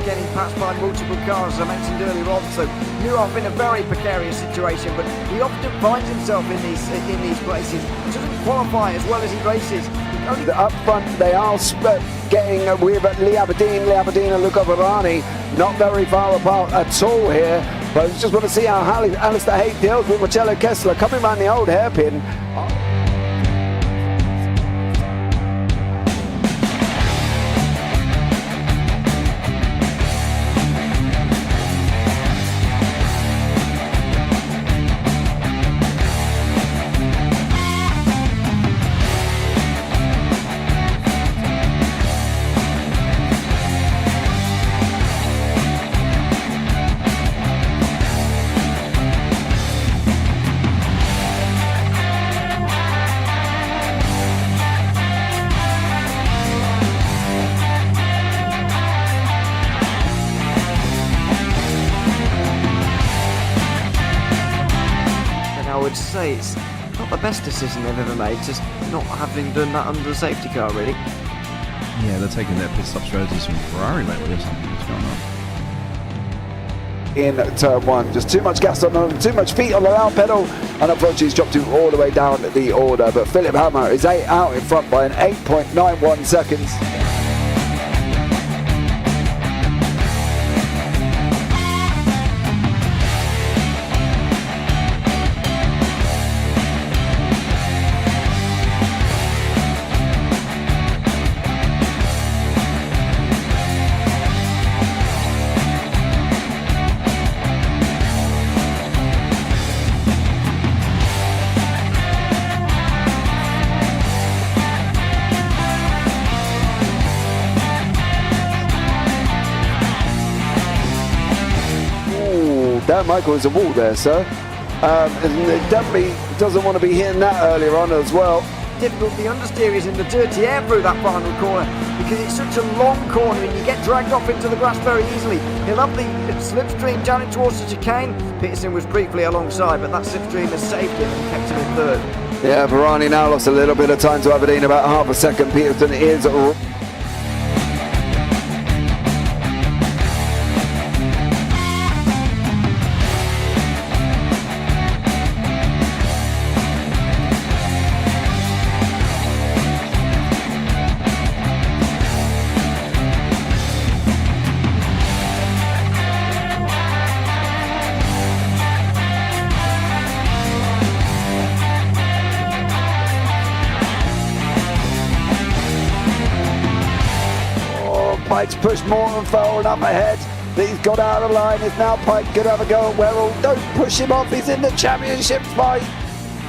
getting passed by multiple cars, as I mentioned earlier on. So Nuoff in a very precarious situation, but he often finds himself in these places. He doesn't qualify as well as he races. Up front, they are getting with Lee Aberdeen and Luca Varani, not very far apart at all here. But I just want to see how Alistair Haight deals with Marcello Kessler coming around the old hairpin. I would say it's not the best decision they've ever made, just not having done that under the safety car, really. Yeah, they're taking their pit stop strategies from Ferrari lately or something. What's going on? In turn one, just too much gas on them, too much feet on the loud pedal, and unfortunately he's dropped him all the way down the order. But Philip Hammer is out in front by an 8.91 seconds. Dan Michael is a wall there, sir. And definitely doesn't want to be hitting that earlier on as well. Difficult, the understeer is in the dirty air through that final corner because it's such a long corner and you get dragged off into the grass very easily. He'll have the slipstream down it towards the chicane. Peterson was briefly alongside, but that slipstream has saved him and kept him in third. Yeah, Varani now lost a little bit of time to Aberdeen, about half a second. Peterson is Pike's pushed Morton forward up ahead. He's got out of line. It's now Pike going to have a go at Werrell. Don't push him off. He's in the championship fight.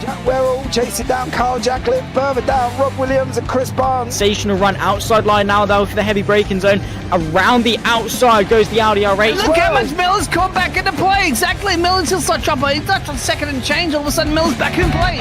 Jack Werrell chasing down Carl Jacklin. Further down, Rob Williams and Chris Barnes. Sensational run outside line now though for the heavy braking zone. Around the outside goes the Audi R8. Look how much Miller's come back into play. Exactly. Miller's still such up. He's left on second and change. All of a sudden Miller's back in play.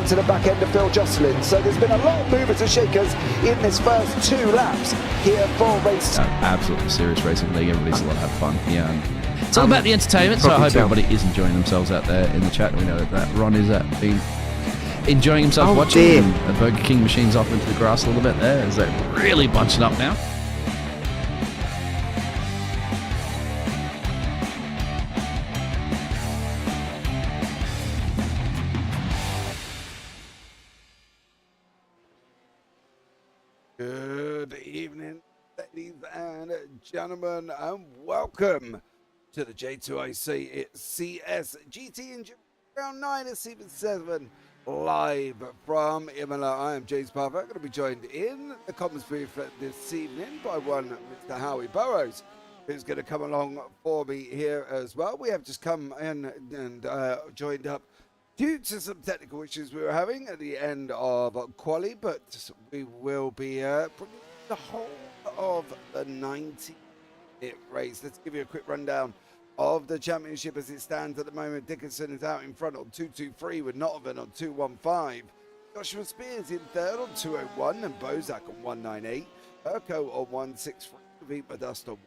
To the back end of Phil Jocelyn. So there's been a lot of movers and shakers in this first 2 laps here for race. Absolutely serious racing league. Everybody's allowed to have fun. Yeah, it's all about the entertainment. So I hope everybody is enjoying themselves out there in the chat. We know that Ron is been enjoying himself watching. And the Burger King machine's off into the grass a little bit there as they're really bunching up now. Good evening, ladies and gentlemen, and welcome to the J2iCS GT in round 9 at Season 7, live from Imola. I am James Parfitt. I'm going to be joined in the comments booth this evening by one Mr. Howie Burrows, who's going to come along for me here as well. We have just come in and joined up due to some technical issues we were having at the end of quali, but we will be bringing the whole of the 90-minute race. Let's give you a quick rundown of the championship as it stands at the moment. Dickinson is out in front on 223 with Notovan on 215. Joshua Spears in third on 201 and Bozak on 198. Urko on 163 with Eat My Dust on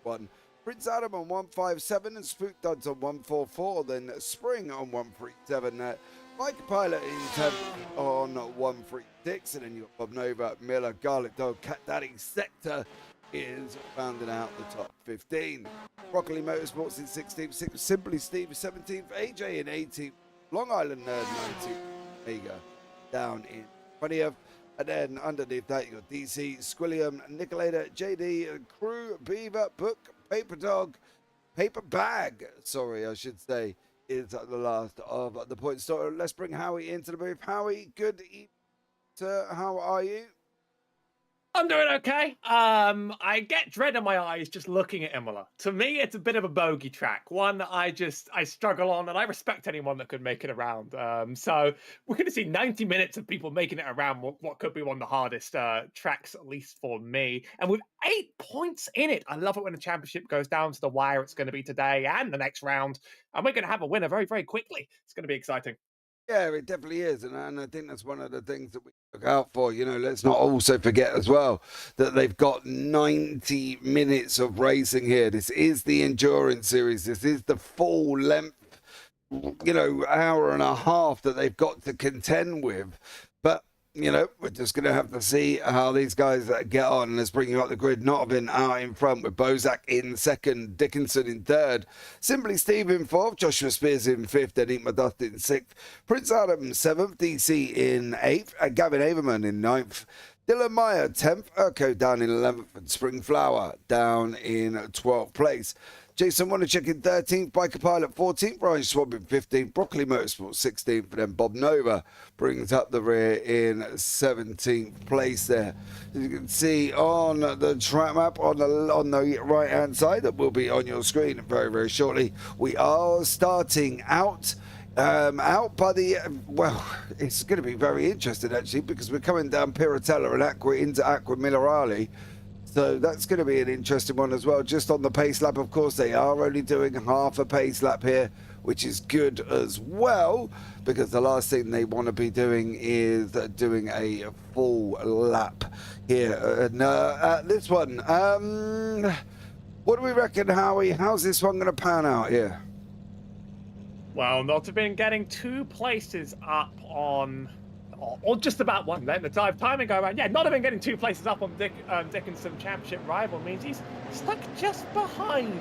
1. Prince Adam on 157 and Spook Duds on 144. Then Spring on 137. Mike Pilot in 10th on 136. And then you've got Bob Nova, Miller, Garlic Dog, Cat Daddy, Sector is rounding out the top 15. Broccoli Motorsports in 16th, Simply Steve 17th, AJ in 18th, Long Island Nerd 19th, Mega down in 20th. And then underneath that, you got DC, Squilliam, Nicolator, JD, Crew, Beaver, Book, Paper Dog, Paper Bag, sorry, I should say, is the last of the points. So let's bring Howie into the booth. Howie, good evening, sir. How are you? I'm doing okay. I get dread in my eyes just looking at Imola. To me, it's a bit of a bogey track. One that I struggle on, and I respect anyone that could make it around. So we're going to see 90 minutes of people making it around what could be one of the hardest tracks, at least for me. And with 8 points in it, I love it when the championship goes down to the wire. It's going to be today and the next round. And we're going to have a winner very, very quickly. It's going to be exciting. Yeah, it definitely is. And I think that's one of the things that we look out for. You know, let's not also forget as well that they've got 90 minutes of racing here. This is the endurance series. This is the full length, you know, hour and a half that they've got to contend with. But, you know, we're just going to have to see how these guys get on. Let's bring you up the grid. Notovan out in front with Bozak in second, Dickinson in third, Simply Steve in fourth, Joshua Spears in fifth, and Eat My Dust in sixth, Prince Adam seventh, DC in eighth, and Gavin Averman in ninth, Dylan Meyer 10th, Urko down in 11th, and Spring Flower down in 12th place. Jason Wanachek in 13th, Biker Pilot 14th, Brian Schwab in 15th, Broccoli Motorsport 16th, and then Bob Nova brings up the rear in 17th place there. As you can see on the track map on the right hand side that will be on your screen very, very shortly, we are starting out by the, well, it's going to be very interesting actually because we're coming down Piratella and Aqua into Aqua Minerale. So that's going to be an interesting one as well. Just on the pace lap, of course, they are only doing half a pace lap here, which is good as well, because the last thing they want to be doing is doing a full lap here. And at this one, what do we reckon, Howie? How's this one going to pan out here? Well, Notovan getting 2 places up on... or just about one. Letting the timing go around. Yeah, Notovan getting 2 places up on Dickinson Championship rival means he's stuck just behind.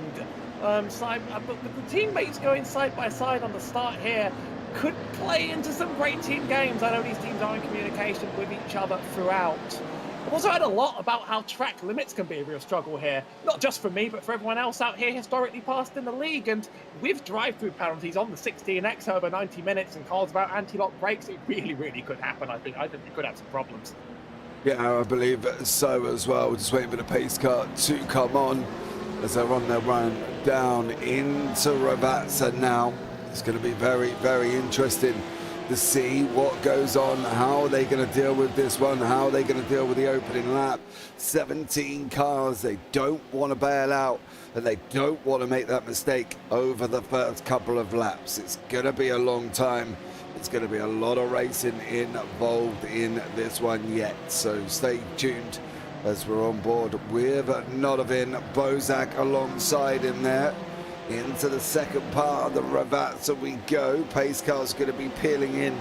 But the teammates going side by side on the start here could play into some great team games. I know these teams are in communication with each other throughout. I've also heard a lot about how track limits can be a real struggle here, not just for me, but for everyone else out here historically past in the league. And with drive-through penalties on the 16X over 90 minutes and calls about anti-lock brakes, it really, really could happen. I think we could have some problems. Yeah, I believe so as well. We're just waiting for the pace car to come on as they're on their run down into Ravazza now. It's going to be very, very interesting to see what goes on. How are they going to deal with this one? How are they going to deal with the opening lap? 17 cars. They don't want to bail out and they don't want to make that mistake over the first couple of laps. It's going to be a long time. It's going to be a lot of racing involved in this one yet. So stay tuned as we're on board with Notovan, Bozak alongside him there. Into the second part of the Ravazza we go. Pace car's going to be peeling in.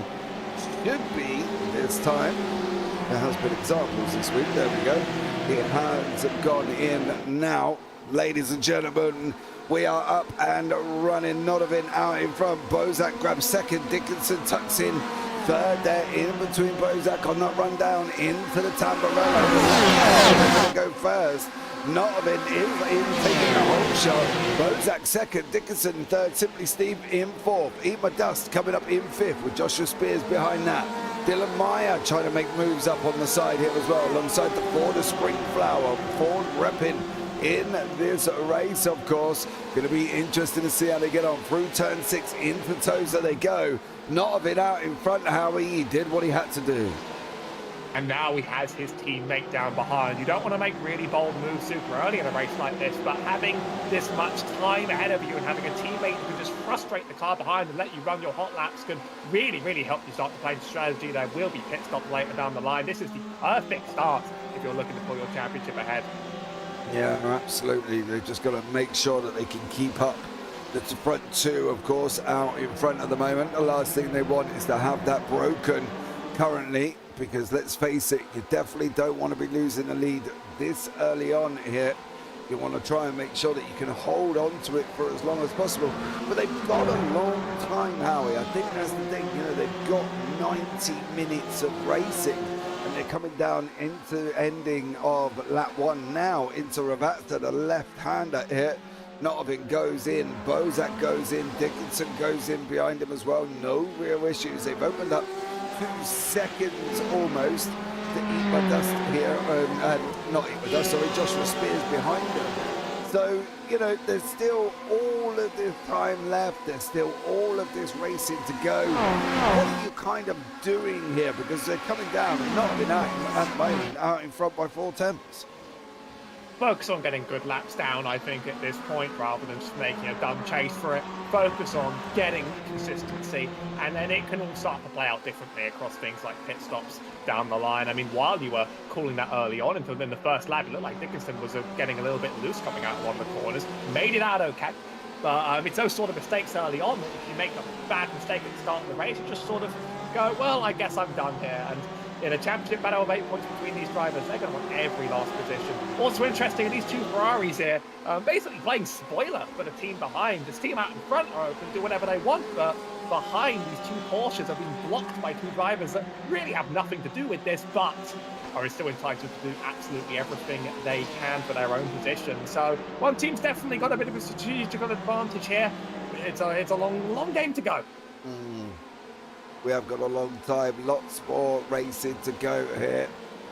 Should be this time. There has been examples this week. There we go. It has gone in now. Ladies and gentlemen, we are up and running. Notovan out in front. Bozak grabs second. Dickinson tucks in third there in between. Bozak on that run down into the Tamburello. They're going to go first. Notovan in taking the whole shot. Bozak second, Dickinson third, Simply Steve in fourth. Eat My Dust coming up in fifth with Joshua Spears behind that. Dylan Meyer trying to make moves up on the side here as well, alongside the Ford of Spring Flower. Ford repping in this race, of course. Going to be interesting to see how they get on. Through turn 6, into Toza they go. Not of it out in front, Howie. He did what he had to do. And now he has his teammate down behind. You don't want to make really bold moves super early in a race like this, but having this much time ahead of you and having a teammate who can just frustrate the car behind and let you run your hot laps can really, really help you start to play the strategy. There will be pit stops later down the line. This is the perfect start if you're looking to pull your championship ahead. Yeah, absolutely. They've just got to make sure that they can keep up. The front 2, of course, out in front at the moment. The last thing they want is to have that broken currently, because let's face it, you definitely don't want to be losing the lead this early on here. You want to try and make sure that you can hold on to it for as long as possible. But they've got a long time, Howie. I think that's the thing. You know, they've got 90 minutes of racing, and they're coming down into ending of lap 1 now into Ravazza, the left-hander here. Notovin goes in, Bozak goes in, Dickinson goes in behind him as well. No real issues. They've opened up 2 seconds almost to Imola dust here. Not Imola dust, sorry, Joshua Spears behind him. So, you know, there's still all of this time left. There's still all of this racing to go. What are you kind of doing here? Because they're coming down and not been out in front by 4 tenths. Focus on getting good laps down, I think, at this point, rather than just making a dumb chase for it. Focus on getting consistency, and then it can all start to play out differently across things like pit stops down the line. I mean, while you were calling that early on, until then the first lap, it looked like Dickinson was getting a little bit loose coming out of one of the corners. Made it out okay. But it's those sort of mistakes early on that if you make a bad mistake at the start of the race, you just sort of go, well, I guess I'm done here. And in a championship battle of 8 points between these drivers, they're going to want every last position. Also interesting, these 2 Ferraris here, basically playing spoiler for the team behind. This team out in front are open to do whatever they want, but behind, these 2 Porsches have been blocked by 2 drivers that really have nothing to do with this, but are still entitled to do absolutely everything they can for their own position. So one team's definitely got a bit of a strategical advantage here. It's a long game to go. We have got a long time, lots more racing to go here,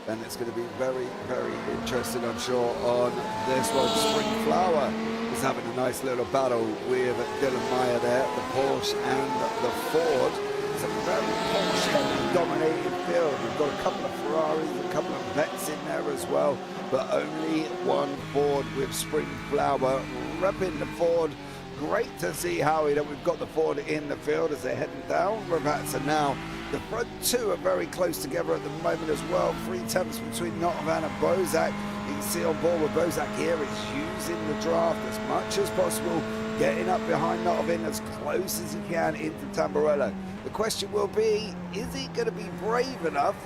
and it's going to be very, very interesting, I'm sure, on this one. Spring Flower is having a nice little battle with Dylan Meyer there, the Porsche and the Ford. It's a very Porsche-dominated field. We've got a couple of Ferraris, a couple of Vets in there as well, but only one Ford with Spring Flower repping the Ford. Great to see, Howie, that we've got the Ford in the field as they're heading down Ravazza now. The front 2 are very close together at the moment as well. 3 tenths between Notovan and Bozak. You can see on board with Bozak here is using the draft as much as possible, getting up behind Notovan as close as he can into Tamburello. The question will be, is he going to be brave enough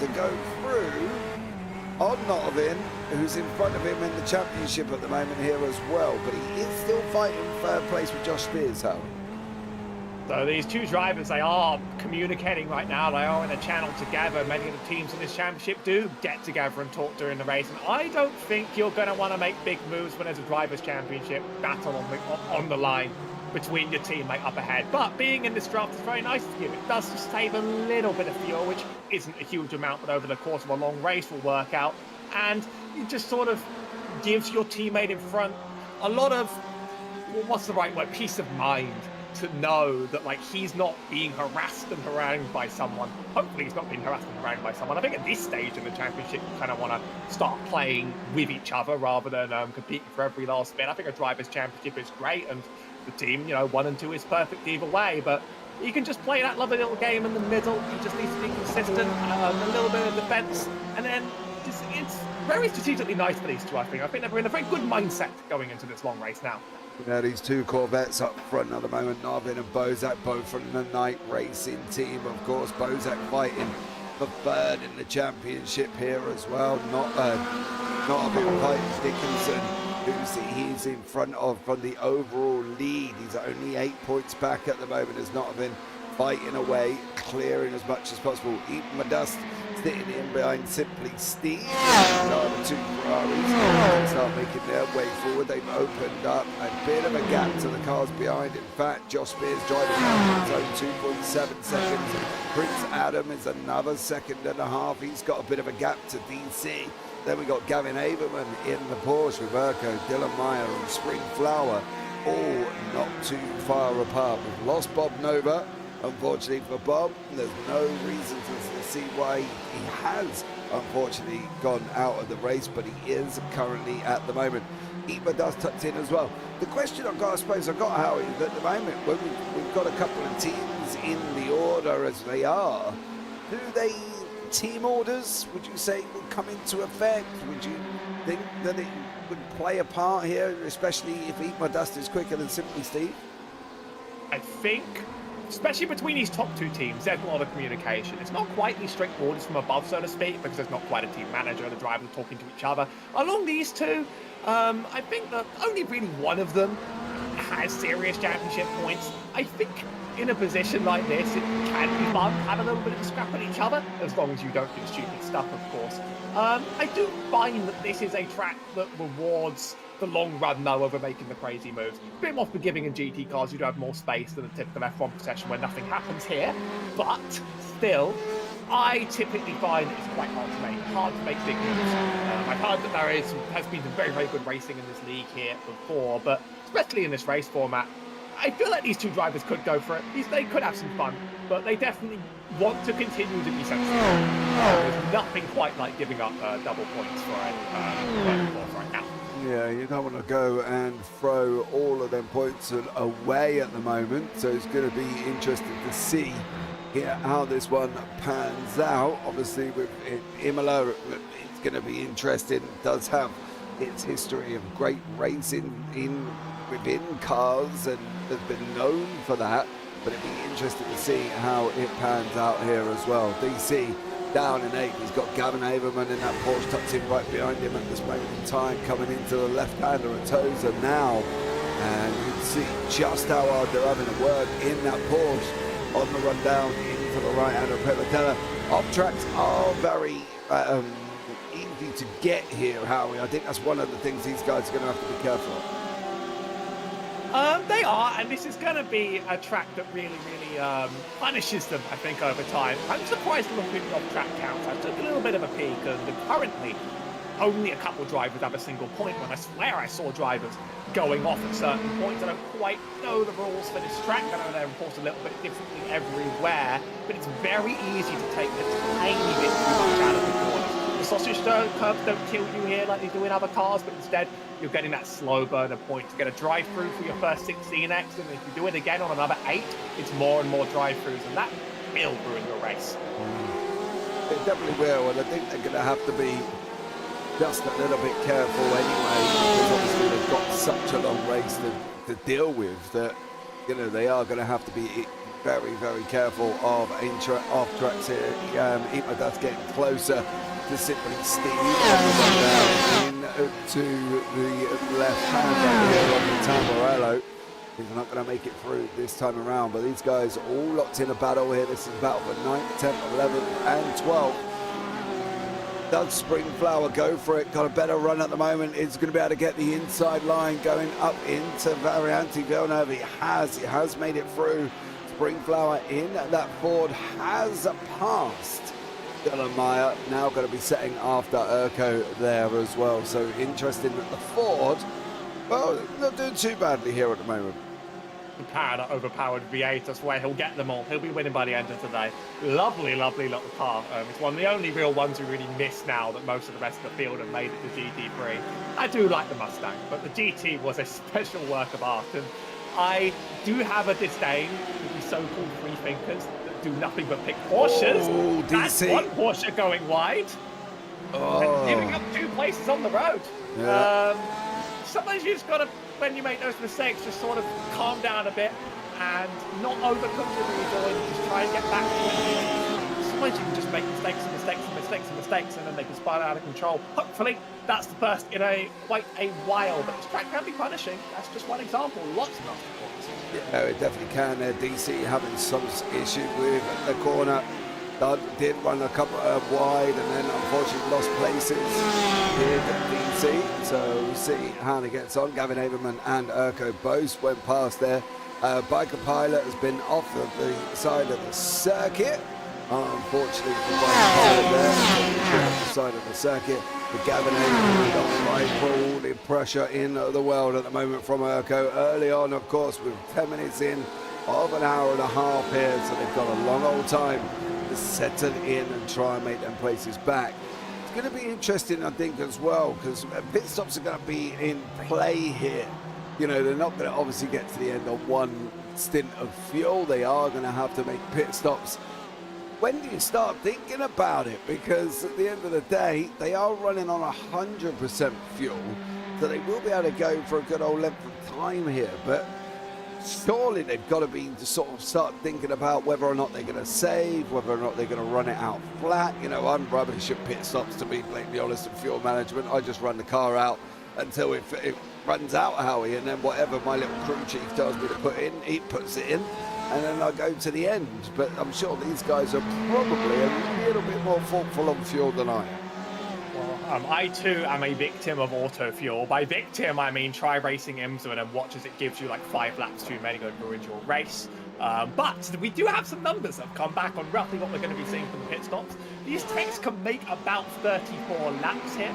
to go through on Notovin, who's in front of him in the championship at the moment here as well, but he is still fighting third place with Josh Spears, Howie. So these 2 drivers, they are communicating right now. They are in a channel together. Many of the teams in this championship do get together and talk during the race, and I don't think you're going to want to make big moves when there's a drivers' championship battle on the line between your teammate up ahead. But being in this draft is very nice to you. It does just save a little bit of fuel, which isn't a huge amount, but over the course of a long race will work out. And it just sort of gives your teammate in front a lot of, what's the right word, peace of mind, to know that, like, he's not being harassed and harangued by someone. Hopefully he's not being harassed and harangued by someone. I think at this stage in the championship, you kind of want to start playing with each other rather than competing for every last spin. I think a driver's championship is great, and the team, 1 and 2 is perfect either way, but you can just play that lovely little game in the middle. You just need to be consistent, a little bit of defense, and then it's very strategically nice for these 2, I think. I think they're in a very good mindset going into this long race now. Yeah, these 2 Corvettes up front at the moment, Notovin and Bozak, both from the Night Racing team, of course. Bozak fighting for 3rd in the championship here as well. Notovin fighting Dickinson, he's in front of from the overall lead. He's only 8 points back at the moment as Notovin fighting away, clearing as much as possible. Eating my dust, sitting in behind Simply Steve. The 2 Ferraris start making their way forward. They've opened up a bit of a gap to the cars behind. In fact, Josh Spears driving out his own 2.7 seconds. Prince Adam is another 1.5 seconds. He's got a bit of a gap to DC. Then we got Gavin Averman in the Porsche with Urko, Dylan Meyer and Spring Flower, all not too far apart. We've lost Bob Nova. Unfortunately for Bob, there's no reason to see why he has unfortunately gone out of the race, but he is currently at the moment. Imola does tucked in as well. The question I've got, I suppose I've got, Howie, is at the moment when we've got a couple of teams in the order as they are, do they team orders, would you say, will come into effect? Would you think that it would play a part here, especially if Imola Dust is quicker than Simply Steve? I think, especially between these top two teams, there's a lot of communication. It's not quite these strict orders from above, so to speak, because there's not quite a team manager, the drivers are talking to each other. Along these two, I think that only really one of them has serious championship points. I think in a position like this, it can be fun to have a little bit of a scrap at each other, as long as you don't do stupid stuff, of course. I do find that this is a track that rewards the long run, though, over making the crazy moves. A bit more forgiving in GT cars, you do have more space than a typical F1 session where nothing happens here, but still, I typically find it's quite hard to make big moves. I've heard that there has been some very, very good racing in this league here before, but especially in this race format, I feel like these two drivers could go for it. They could have some fun, but they definitely want to continue to be sensible. There's nothing quite like giving up double points for a right now. Yeah, you don't want to go and throw all of them points away at the moment, so it's going to be interesting to see how this one pans out. Obviously, with Imola, it's going to be interesting. It does have its history of great racing within cars and has been known for that, but it'd be interesting to see how it pans out here as well. DC down in 8th, he's got Gavin Averman in that Porsche tucked in right behind him at this moment in time, coming into the left-hander at Tozer now, and you can see just how hard they're having to work in that Porsche on the run down into the right-hander Pelotella. Off tracks are very easy to get here, Howie. I think that's one of the things these guys are going to have to be careful of. They are, and this is going to be a track that really, really punishes them, I think, over time. I'm surprised looking at off-track counts. I took a little bit of a peek, and currently only a couple drivers have a single point, when I swear I saw drivers going off at certain points. I don't quite know the rules for this track. I know they're enforced a little bit differently everywhere, but it's very easy to take the tiny bit too much out of the corners. The sausage curves don't kill you here like they do in other cars, but instead you're getting that slow burner point to get a drive-through for your first 16X, and if you do it again on another 8, it's more and more drive-throughs, and that will ruin your race. It definitely will, and I think they're going to have to be just a little bit careful anyway, because obviously they've got such a long race to deal with that, you know, they are going to have to be very, very careful of off tracks here. Imola does getting closer to Simply Steve into the left hand here on the Tamburello. He's not going to make it through this time around, but these guys all locked in a battle here. This is a battle for 9th, 10th, 11th and 12th. Does Springflower go for it? Got a better run at the moment. Is going to be able to get the inside line going up into Variante Villeneuve. He has made it through. Springflower in that Ford has passed Dylan Meyer, now going to be setting after Urko there as well. So interesting that the Ford, well, not doing too badly here at the moment. That overpowered V8, I swear he'll get them all. He'll be winning by the end of today. Lovely, lovely little car. It's one of the only real ones we really miss now that most of the rest of the field have made it to GT3. I do like the Mustang, but the GT was a special work of art, and I do have a disdain for these so-called free thinkers that do nothing but pick Porsches. Oh, That's DC. one Porsche going wide. And giving up 2 places on the road. Yeah. Sometimes you just got to, when you make those mistakes, just sort of calm down a bit and not overcook what you're doing. Just try and get back to it. Sometimes you can just make mistakes and mistakes and mistakes and mistakes, and then they can spiral out of control. Hopefully, that's the first in quite a while. But this track can be punishing. That's just one example. Lots of points. Yeah, it definitely can. DC having some issue with the corner. Did run a couple wide and then unfortunately lost places here at DC. So we'll see how he gets on. Gavin Averman and Urko both went past there. Biker Pilot has been off of the side of the circuit. Unfortunately for Biker Pilot there, off the side of the circuit. The Gavin Hayden rifle, the pressure in the world at the moment from Urco. Early on, of course, with 10 minutes in of an hour and a half here, so they've got a long old time to settle in and try and make them places back. It's going to be interesting, I think, as well, because pit stops are going to be in play here. You know, they're not going to obviously get to the end on one stint of fuel. They are going to have to make pit stops. When do you start thinking about it? Because at the end of the day, they are running on 100% fuel, so they will be able to go for a good old length of time here. But surely they've got to be to sort of start thinking about whether or not they're going to save, whether or not they're going to run it out flat. You know, I'm rubbish at pit stops, to be blatantly honest, and fuel management. I just run the car out until it runs out, Howie, and then whatever my little crew chief tells me to put in, he puts it in, and then I go to the end. But I'm sure these guys are probably a little bit more thoughtful on fuel than I am. I too am a victim of auto fuel. By victim, I mean try racing IMSA and then watch as it gives you like 5 laps too many and ruins your race. But we do have some numbers that have come back on roughly what we're going to be seeing from the pit stops. These techs can make about 34 laps here,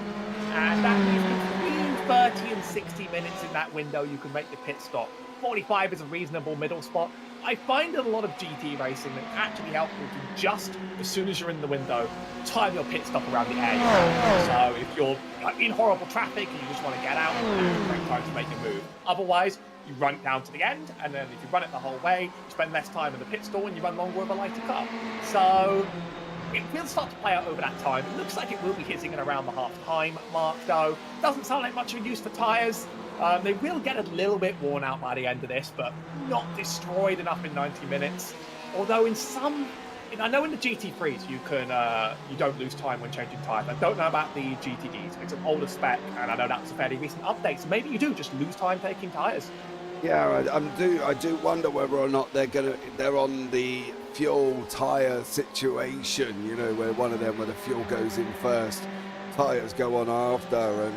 and that means between 30 and 60 minutes in that window you can make the pit stop. 45 is a reasonable middle spot. I find in a lot of GT racing that it's actually helpful to just, as soon as you're in the window, time your pit stop around the area. So if you're in horrible traffic and you just want to get out, it's a great time to make a move. Otherwise, you run it down to the end, and then if you run it the whole way, you spend less time in the pit stall and you run longer with a lighter car. So it will start to play out over that time. It looks like it will be hitting at around the half-time mark, though. Doesn't sound like much of a use for tyres. They will get a little bit worn out by the end of this, but not destroyed enough in 90 minutes. Although I know in the GT3s you don't lose time when changing tyres. I don't know about the GTDs. It's an older spec, and I know that's a fairly recent update. So maybe you do just lose time taking tyres. Yeah, I do wonder whether or not they're on the fuel tyre situation. You know, where the fuel goes in first, tyres go on after,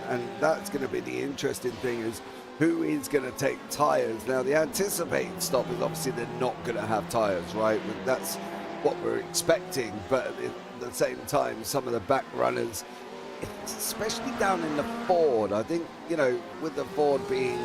and that's going to be the interesting thing, is who is going to take tyres. Now, the anticipated stop is obviously they're not going to have tyres, right? That's what we're expecting, but at the same time, some of the back runners, especially down in the Ford, I think, you know, with the Ford being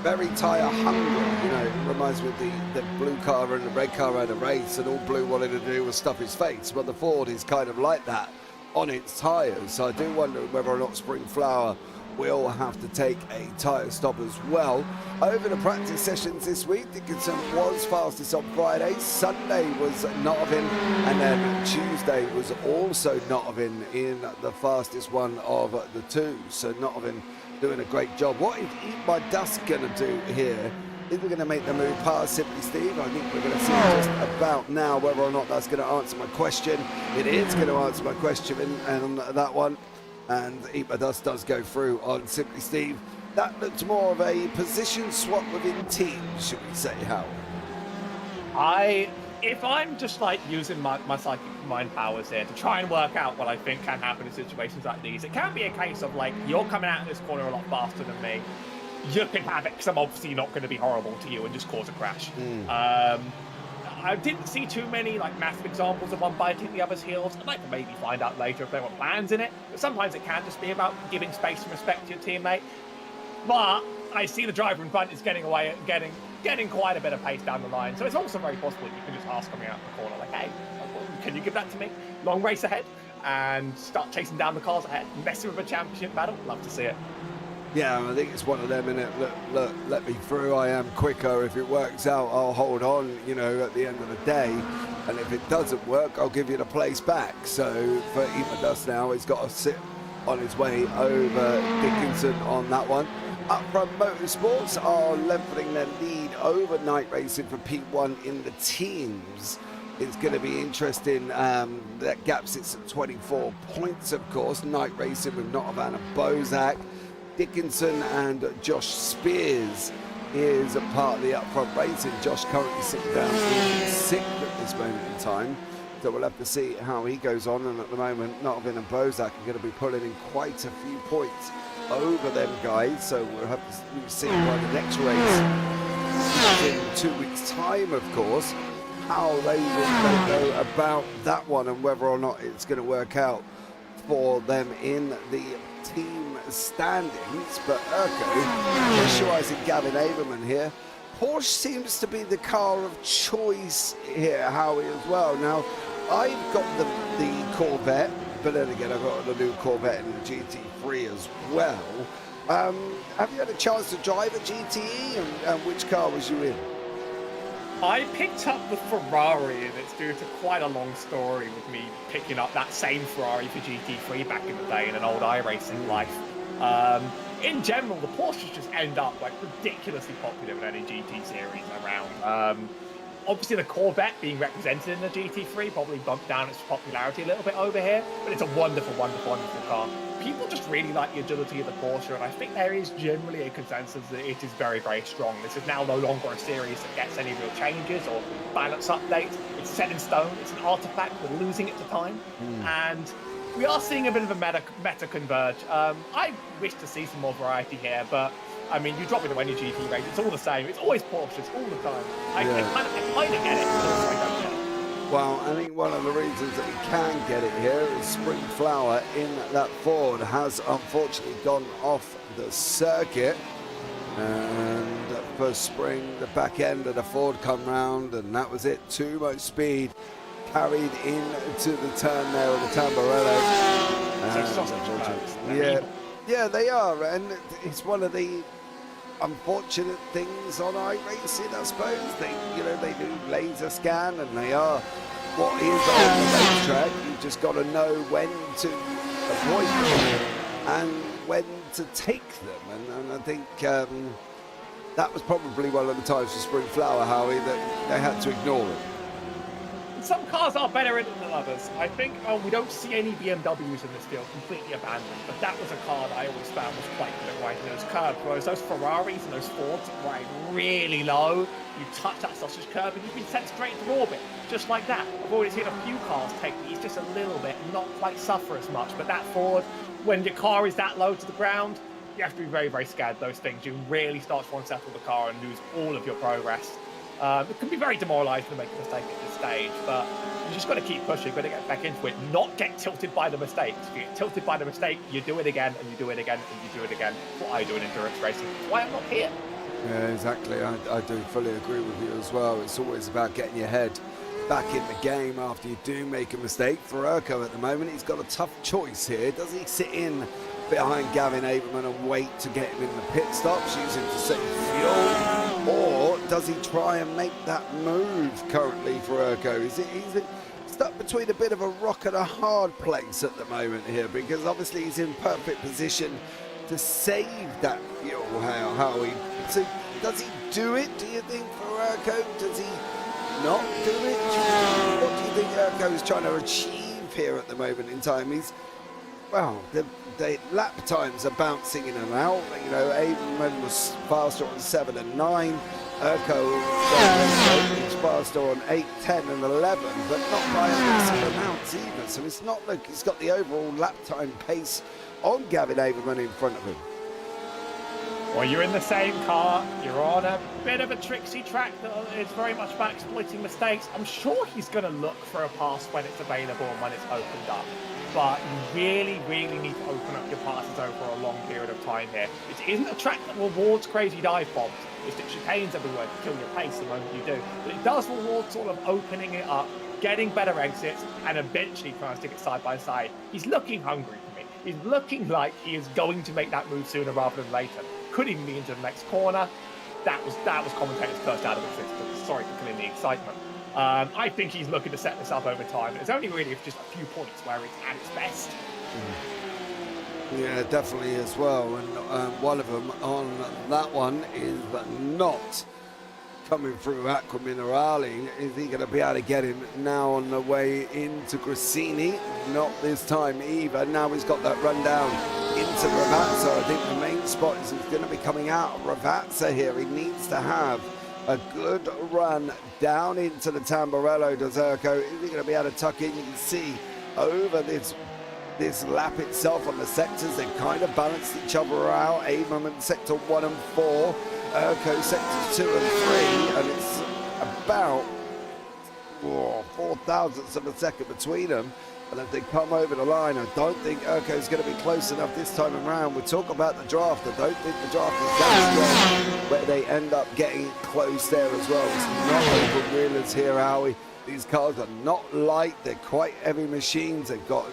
very tyre hungry, you know, it reminds me of the blue car and the red car had a race, and all Blue wanted to do was stuff his face, but the Ford is kind of like that on its tyres. So I do wonder whether or not Spring Flower will have to take a tyre stop as well. Over the practice sessions this week, Dickinson was fastest on Friday, Sunday was Notovin, and then Tuesday was also Notovin in the fastest one of the two. So Notovin doing a great job. What is Eat My Dust going to do here? Is we going to make the move past Simply Steve? I think we're going to see just about now whether or not that's going to answer my question. It is going to answer my question and that one. And Eat My Dust does go through on Simply Steve. That looks more of a position swap within teams, should we say, Hal? If I'm just like using my psychic mind powers here to try and work out what I think can happen in situations like these, it can be a case of like, you're coming out of this corner a lot faster than me. You can have it because I'm obviously not going to be horrible to you and just cause a crash. I didn't see too many like massive examples of one biting the other's heels. I'd like to maybe find out later if there were plans in it, but sometimes it can just be about giving space and respect to your teammate. But I see the driver in front is getting away, getting quite a bit of pace down the line, so it's also very possible you can just ask me out in the corner, like, hey, can you give that to me? Long race ahead, and start chasing down the cars ahead, messing with a championship battle. Love to see it. Yeah, I think it's one of them, innit? Look, let me through. I am quicker. If it works out, I'll hold on, you know, at the end of the day. And if it doesn't work, I'll give you the place back. So for Eat My Dust now, he's got to sit on his way over Dickinson on that one. Up from Motorsports are lengthening their lead over Night Racing for P1 in the teams. It's going to be interesting. That gap sits at 24 points, of course. Night Racing with Notovan and Bozak. Dickinson and Josh Spears is a part of the upfront racing. Josh currently sitting down in 6th at this moment in time. So we'll have to see how he goes on. And at the moment, Notovin and Bozak are going to be pulling in quite a few points over them guys. So we'll have to see by the next race in 2 weeks' time, of course, how they will go about that one and whether or not it's going to work out for them in the team standings, but Urko pressurising Gavin Aberman here. Porsche seems to be the car of choice here, Howie, as well. Now, I've got the Corvette, but then again, I've got the new Corvette in the GT3 as well. Have you had a chance to drive a GTE, and which car was you in? I picked up the Ferrari, and it's due to quite a long story with me picking up that same Ferrari for GT3 back in the day in an old iRacing life. In general, the Porsches just end up like ridiculously popular with any GT series around. Obviously, the Corvette being represented in the GT3 probably bumped down its popularity a little bit over here, but it's a wonderful, wonderful, wonderful car. People just really like the agility of the Porsche, and I think there is generally a consensus that it is very, very strong. This is now no longer a series that gets any real changes or balance updates. It's set in stone. It's an artifact. We're losing it to time, and we are seeing a bit of a meta converge. I wish to see some more variety here, but I mean, you drop into any GT race, it's all the same. It's always Porsches all the time. I kind of get it, but also I don't get it. Well, I think one of the reasons that he can get it here is Spring Flower in that Ford has unfortunately gone off the circuit. And for Spring, the back end of the Ford come round, and that was it. Too much speed carried into the turn there of the Tamburello. So sausage cars. Yeah, they are, and it's one of the unfortunate things on iRacing, I suppose. They do laser scan, and they are what is on the racetrack. You just got to know when to avoid them and when to take them, and I think that was probably one of the times for Spring Flower, Howie, that they had to ignore it. Some cars are better in it than others. I think we don't see any BMWs in this field completely abandoned, but that was a car that I always found was quite good at riding those curves, whereas those Ferraris and those Fords ride really low. You touch that sausage curve and you've been sent straight into orbit, just like that. I've already seen a few cars take these just a little bit and not quite suffer as much, but that Ford, when your car is that low to the ground, you have to be very, very scared of those things. You really start to unsettle the car and lose all of your progress. It can be very demoralising to make a mistake at this stage, but you just got to keep pushing, got to get back into it, not get tilted by the mistakes. If you get tilted by the mistake, you do it again, and you do it again, and you do it again. That's what I do in endurance racing. That's why I'm not here. Yeah, exactly. I do fully agree with you as well. It's always about getting your head back in the game after you do make a mistake. For Urko at the moment, he's got a tough choice here. Does he sit in behind Gavin Aberman and wait to get him in the pit stops, using to save fuel, or does he try and make that move currently for Urko? He's stuck between a bit of a rock and a hard place at the moment here, because obviously he's in perfect position to save that fuel, Howie. So does he do it, do you think, for Urko? Does he not do it? What do you think Urko is trying to achieve here at the moment in time? The lap times are bouncing in and out. Aberman was faster on 7 and 9. Urko is faster on 8, 10 and 11, but not by massive amounts either. So it's not like he's got the overall lap time pace on Gavin Aberman in front of him. Well, you're in the same car, you're on a bit of a tricksy track that is very much about exploiting mistakes. I'm sure he's going to look for a pass when it's available and when it's opened up. But you really, really need to open up your passes over a long period of time here. It isn't a track that rewards crazy dive bombs. It's that chicanes everywhere to kill your pace the moment you do. But it does reward sort of opening it up, getting better exits, and eventually trying to stick it side by side. He's looking hungry for me. He's looking like he is going to make that move sooner rather than later. Could even be into the next corner. That was commentators first out of existence. Sorry for killing the excitement. I think he's looking to set this up over time. It's only really just a few points where it's at its best. Yeah, definitely as well. And one of them on that one is not coming through Aqua Minerale. Is he going to be able to get him now on the way into Grassini? Not this time either. Now he's got that run down into Ravazza. I think the main spot is he's going to be coming out of Ravazza here. He needs to have a good run down into the Tamburello. Does Urko? Is he going to be able to tuck in? You can see over this lap itself on the sectors, they've kind of balanced each other out. Aberman sector 1 and 4, Urko sectors 2 and 3, and it's about 4 thousandths of a second between them. And if they come over the line, I don't think Urko's going to be close enough this time around. We'll talk about the draft. I don't think the draft is that strong, where they end up getting it close there as well. It's not open wheelers here, Howie. These cars are not light. They're quite heavy machines. They've got,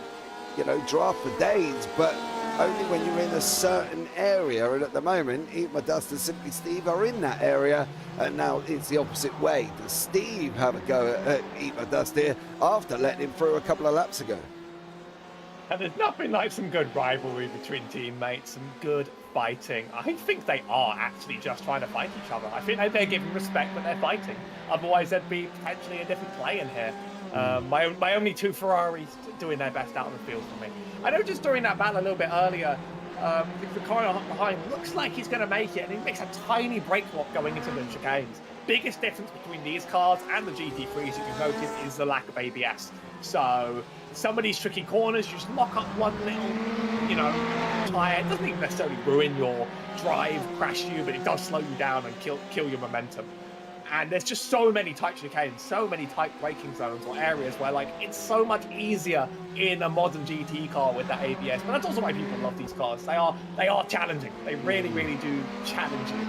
you know, draft for days, but only when you're in a certain area. And at the moment, Eat My Dust and Simply Steve are in that area, and now it's the opposite way. Does Steve have a go at Eat My Dust here after letting him through a couple of laps ago? And there's nothing like some good rivalry between teammates, some good fighting. I think they are actually just trying to fight each other. I think they're giving respect when they're fighting. Otherwise, there'd be potentially a different play in here. My only two Ferraris doing their best out of the field for me. I know just during that battle a little bit earlier, the car behind looks like he's going to make it, and he makes a tiny brake lock going into the chicanes. Biggest difference between these cars and the GT3s, you can notice, is the lack of ABS. So some of these tricky corners, you just lock up one little, you know, tyre. It doesn't even necessarily ruin your drive, crash you, but it does slow you down and kill your momentum. And there's just so many tight chicanes, so many tight braking zones or areas where, like, it's so much easier in a modern GT car with that ABS. But that's also why people love these cars. They are challenging. They really, really do challenge you.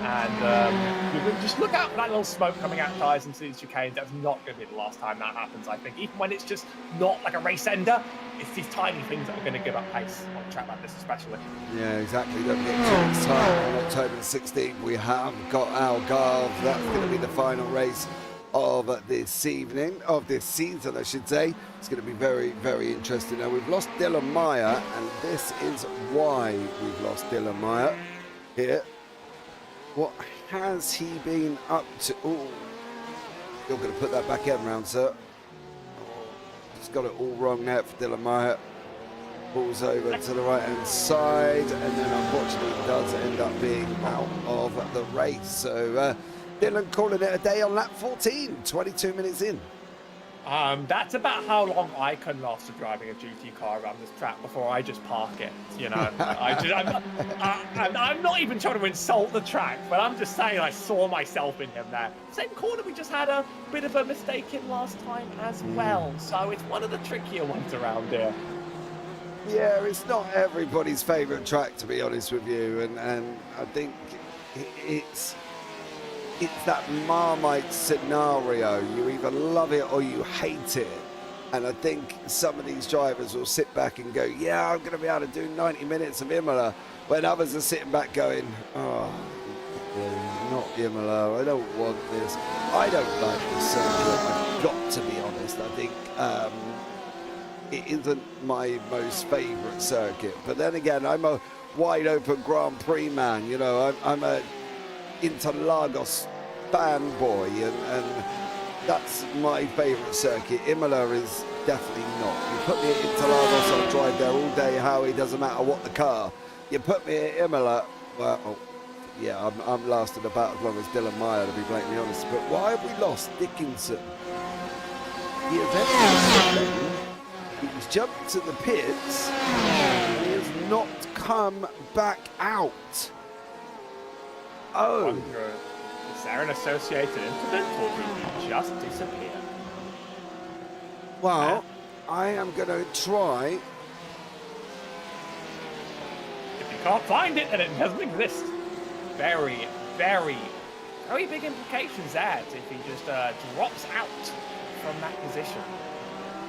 And you can just look out for that little smoke coming out tires into these chicanes. That's not going to be the last time that happens, I think. Even when it's just not like a race ender, it's these tiny things that are going to give up pace on a track like this especially. Yeah, exactly. Don't forget next time on October the 16th, we have got Algarve. That's going to be the final race of this evening, of this season, I should say. It's going to be very, very interesting. Now, we've lost Dylan Meyer, and this is why we've lost Dylan Meyer here. What has he been up to? Oh, you're going to put that back end round, sir. He's got it all wrong there for Dylan Meyer. Pulls over to the right-hand side, and then unfortunately it does end up being out of the race. So Dylan calling it a day on lap 14, 22 minutes in. That's about how long I can last of driving a GT car around this track before I just park it. You know, I'm not even trying to insult the track, but I'm just saying I saw myself in him there. Same corner we just had a bit of a mistake in last time as well, so it's one of the trickier ones around here. Yeah, it's not everybody's favourite track, to be honest with you, and I think it's that Marmite scenario. You either love it or you hate it. And I think some of these drivers will sit back and go, yeah, I'm going to be able to do 90 minutes of Imola, when others are sitting back going, oh, not Imola, I don't want this. I don't like this circuit, I've got to be honest. I think it isn't my most favourite circuit. But then again, I'm a wide open Grand Prix man. You know, I'm a Interlagos fanboy, and that's my favourite circuit. Imola is definitely not. You put me at Interlagos, I'll drive there all day, Howie, doesn't matter what the car. You put me at Imola, well, yeah, I'm lasting about as long as Dylan Meyer, to be blatantly honest. But why have we lost Dickinson? He he's jumped to the pits, and he has not come back out. Oh. Is there an associated incident, or did he just disappear? Well, I am going to try. If you can't find it, then it doesn't exist. Very, very, very big implications there if he just drops out from that position.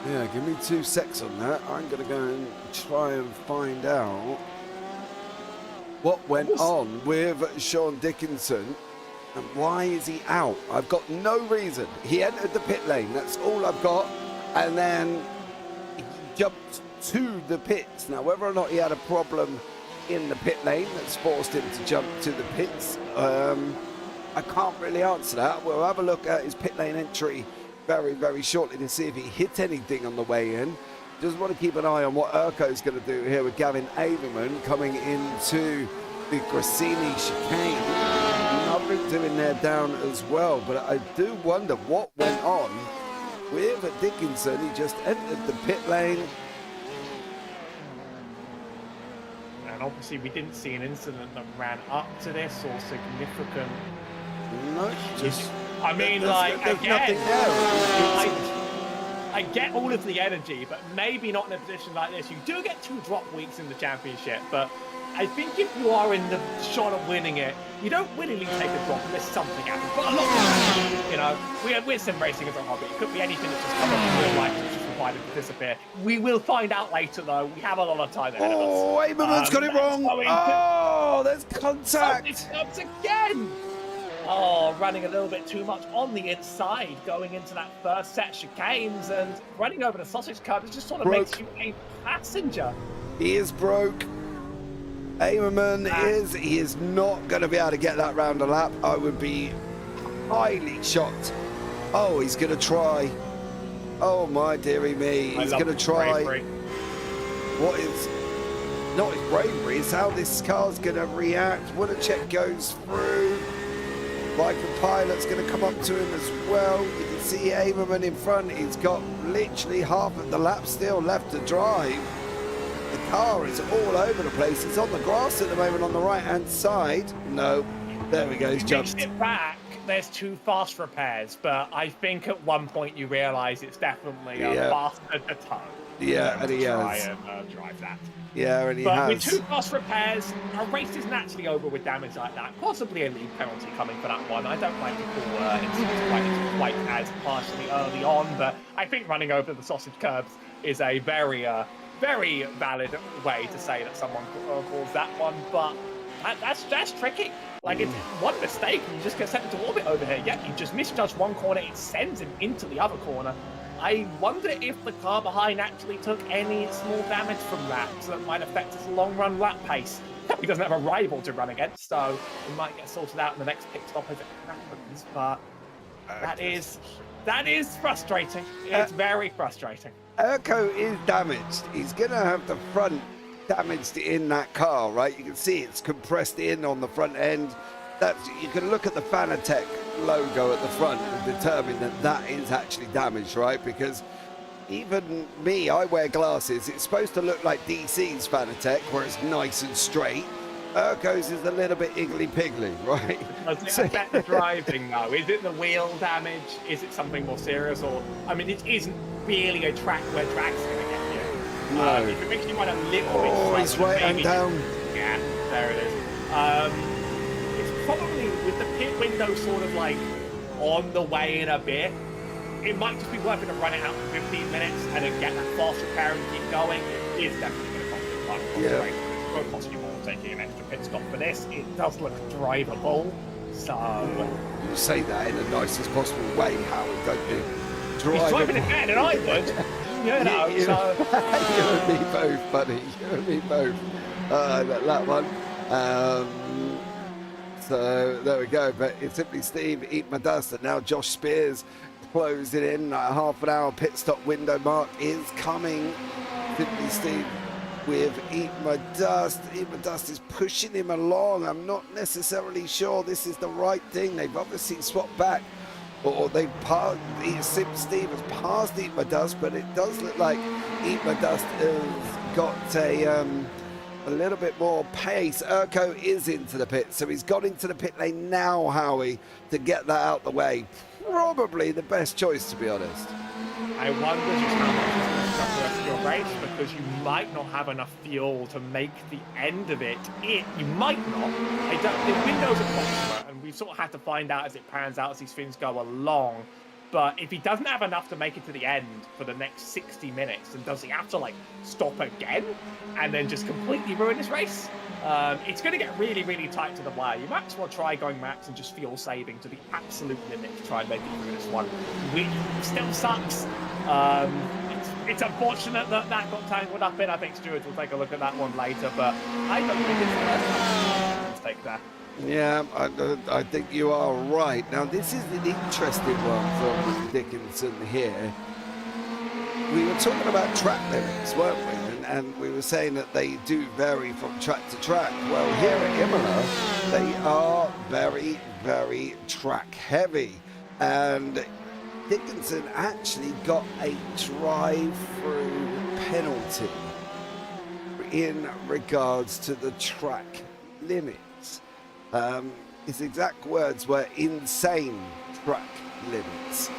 Yeah, give me 2 secs on that. I'm going to go and try and find out what went on with Sean Dickinson and why is he out. I've got no reason. He entered the pit lane, that's all I've got, and then he jumped to the pits. Now, whether or not he had a problem in the pit lane that's forced him to jump to the pits, I can't really answer that. We'll have a look at his pit lane entry very, very shortly to see if he hit anything on the way in. Just want to keep an eye on what Urko's going to do here with Gavin Averman coming into the Grassini chicane. Nothing doing there down as well, but I do wonder what went on with Dickinson. He just entered the pit lane. And obviously we didn't see an incident that ran up to this or significant. No, just... I mean, there's like, nothing again, there. I get all of the energy, but maybe not in a position like this. You do get 2 drop weeks in the championship, but I think if you are in the shot of winning it, you don't willingly take a drop unless something happens. But a lot of you know, we're sim racing as a hobby. It could be anything that's just come up in real life that's just provided to disappear. We will find out later, though. We have a lot of time ahead of us. Oh, Imola's got it wrong. Oh, there's contact. Something comes again. Oh, running a little bit too much on the inside, going into that first set chicanes and running over the sausage curb. It just sort of makes you a passenger. He is broke. Imola he is not going to be able to get that round a lap. I would be highly shocked. Oh, he's going to try. Oh, my dearie me. He's going to try. Bravery. What is not his bravery, it's how this car's going to react. Woodercheck goes through. Like the pilot's going to come up to him as well. You can see Imola in front. He's got literally half of the lap still left to drive. The car is all over the place. It's on the grass at the moment on the right-hand side. No, there we go. He's jumped. It back. There's 2 fast repairs, but I think at one point you realise it's definitely faster to tow. Yeah, and he has. Drive that. Yeah, and he but has. With 2 fast repairs, a race is naturally over with damage like that. Possibly a lead penalty coming for that one. I don't like to call it's quite as partially early on, but I think running over the sausage curbs is a very valid way to say that someone calls that one, but that's tricky. Like, it's one mistake and you just get sent into orbit over here. Yeah, you just misjudged one corner, it sends him into the other corner. I wonder if the car behind actually took any small damage from that, so that might affect his long-run lap pace. He doesn't have a rival to run against, so it might get sorted out in the next pit stop if it happens, but that is frustrating. It's very frustrating. Urko is damaged. He's going to have the front damaged in that car, right? You can see it's compressed in on the front end. You can look at the Fanatec logo at the front and determine that is actually damaged, right? Because even me, I wear glasses. It's supposed to look like DC's Fanatec, where it's nice and straight. Urko's is a little bit iggly-piggly, right? Does it affect the driving, though? Is it the wheel damage? Is it something more serious? Or, I mean, it isn't really a track where drag's going to get you. No. If it makes you run a little bit Oh, he's right hand down. Yeah, there it is. It's probably with the pit window sort of like on the way in a bit, it might just be worth it to run it out for 15 minutes and then get that fast repair and keep going. It is definitely going to cost you quite a lot. It won't cost you more taking an extra pit stop for this. It does look drivable, so... You say that in the nicest possible way, Howard, don't you? He's driving it better than I would. You know, so... You and me both, buddy. You and me both. That one. So there we go. But it's Simply Steve, Eat My Dust, and now Josh Spears closing in. A half an hour pit stop window mark is coming. Simply Steve with Eat My Dust. Eat My Dust is pushing him along. I'm not necessarily sure this is the right thing. They've obviously swapped back, or they've passed. Simply Steve has passed Eat My Dust, but it does look like Eat My Dust has got a little bit more pace. Urko is into the pit, so he's got into the pit lane now, Howie, to get that out the way. Probably the best choice, to be honest. I wonder just how much is going to stop the rest of your race, because you might not have enough fuel to make the end of it. You might not. The windows are proximate, and we've sort of had to find out as it pans out as these things go along. But if he doesn't have enough to make it to the end for the next 60 minutes, then does he have to, like, stop again and then just completely ruin his race? It's going to get really, really tight to the wire. You might as well try going max and just fuel saving to the absolute limit to try and make it through this one, which still sucks. It's unfortunate that got tangled up in. I think Stuart will take a look at that one later, but I don't think it's the best mistake there. Yeah, I think you are right. Now, this is an interesting one from Dickinson here. We were talking about track limits, weren't we? And we were saying that they do vary from track to track. Well, here at Imola, they are very, very track heavy. And Dickinson actually got a drive-through penalty in regards to the track limits. His exact words were insane track limits.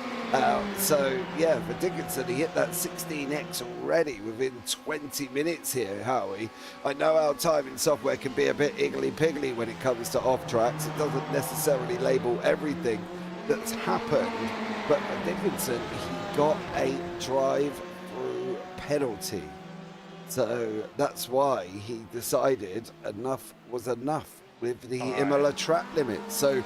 So, yeah, for Dickinson, he hit that 16x already within 20 minutes here, Howie. I know our timing software can be a bit iggly-piggly when it comes to off-tracks. It doesn't necessarily label everything that's happened. But for Dickinson, he got a drive-through penalty. So that's why he decided enough was enough with the Imola track limit. So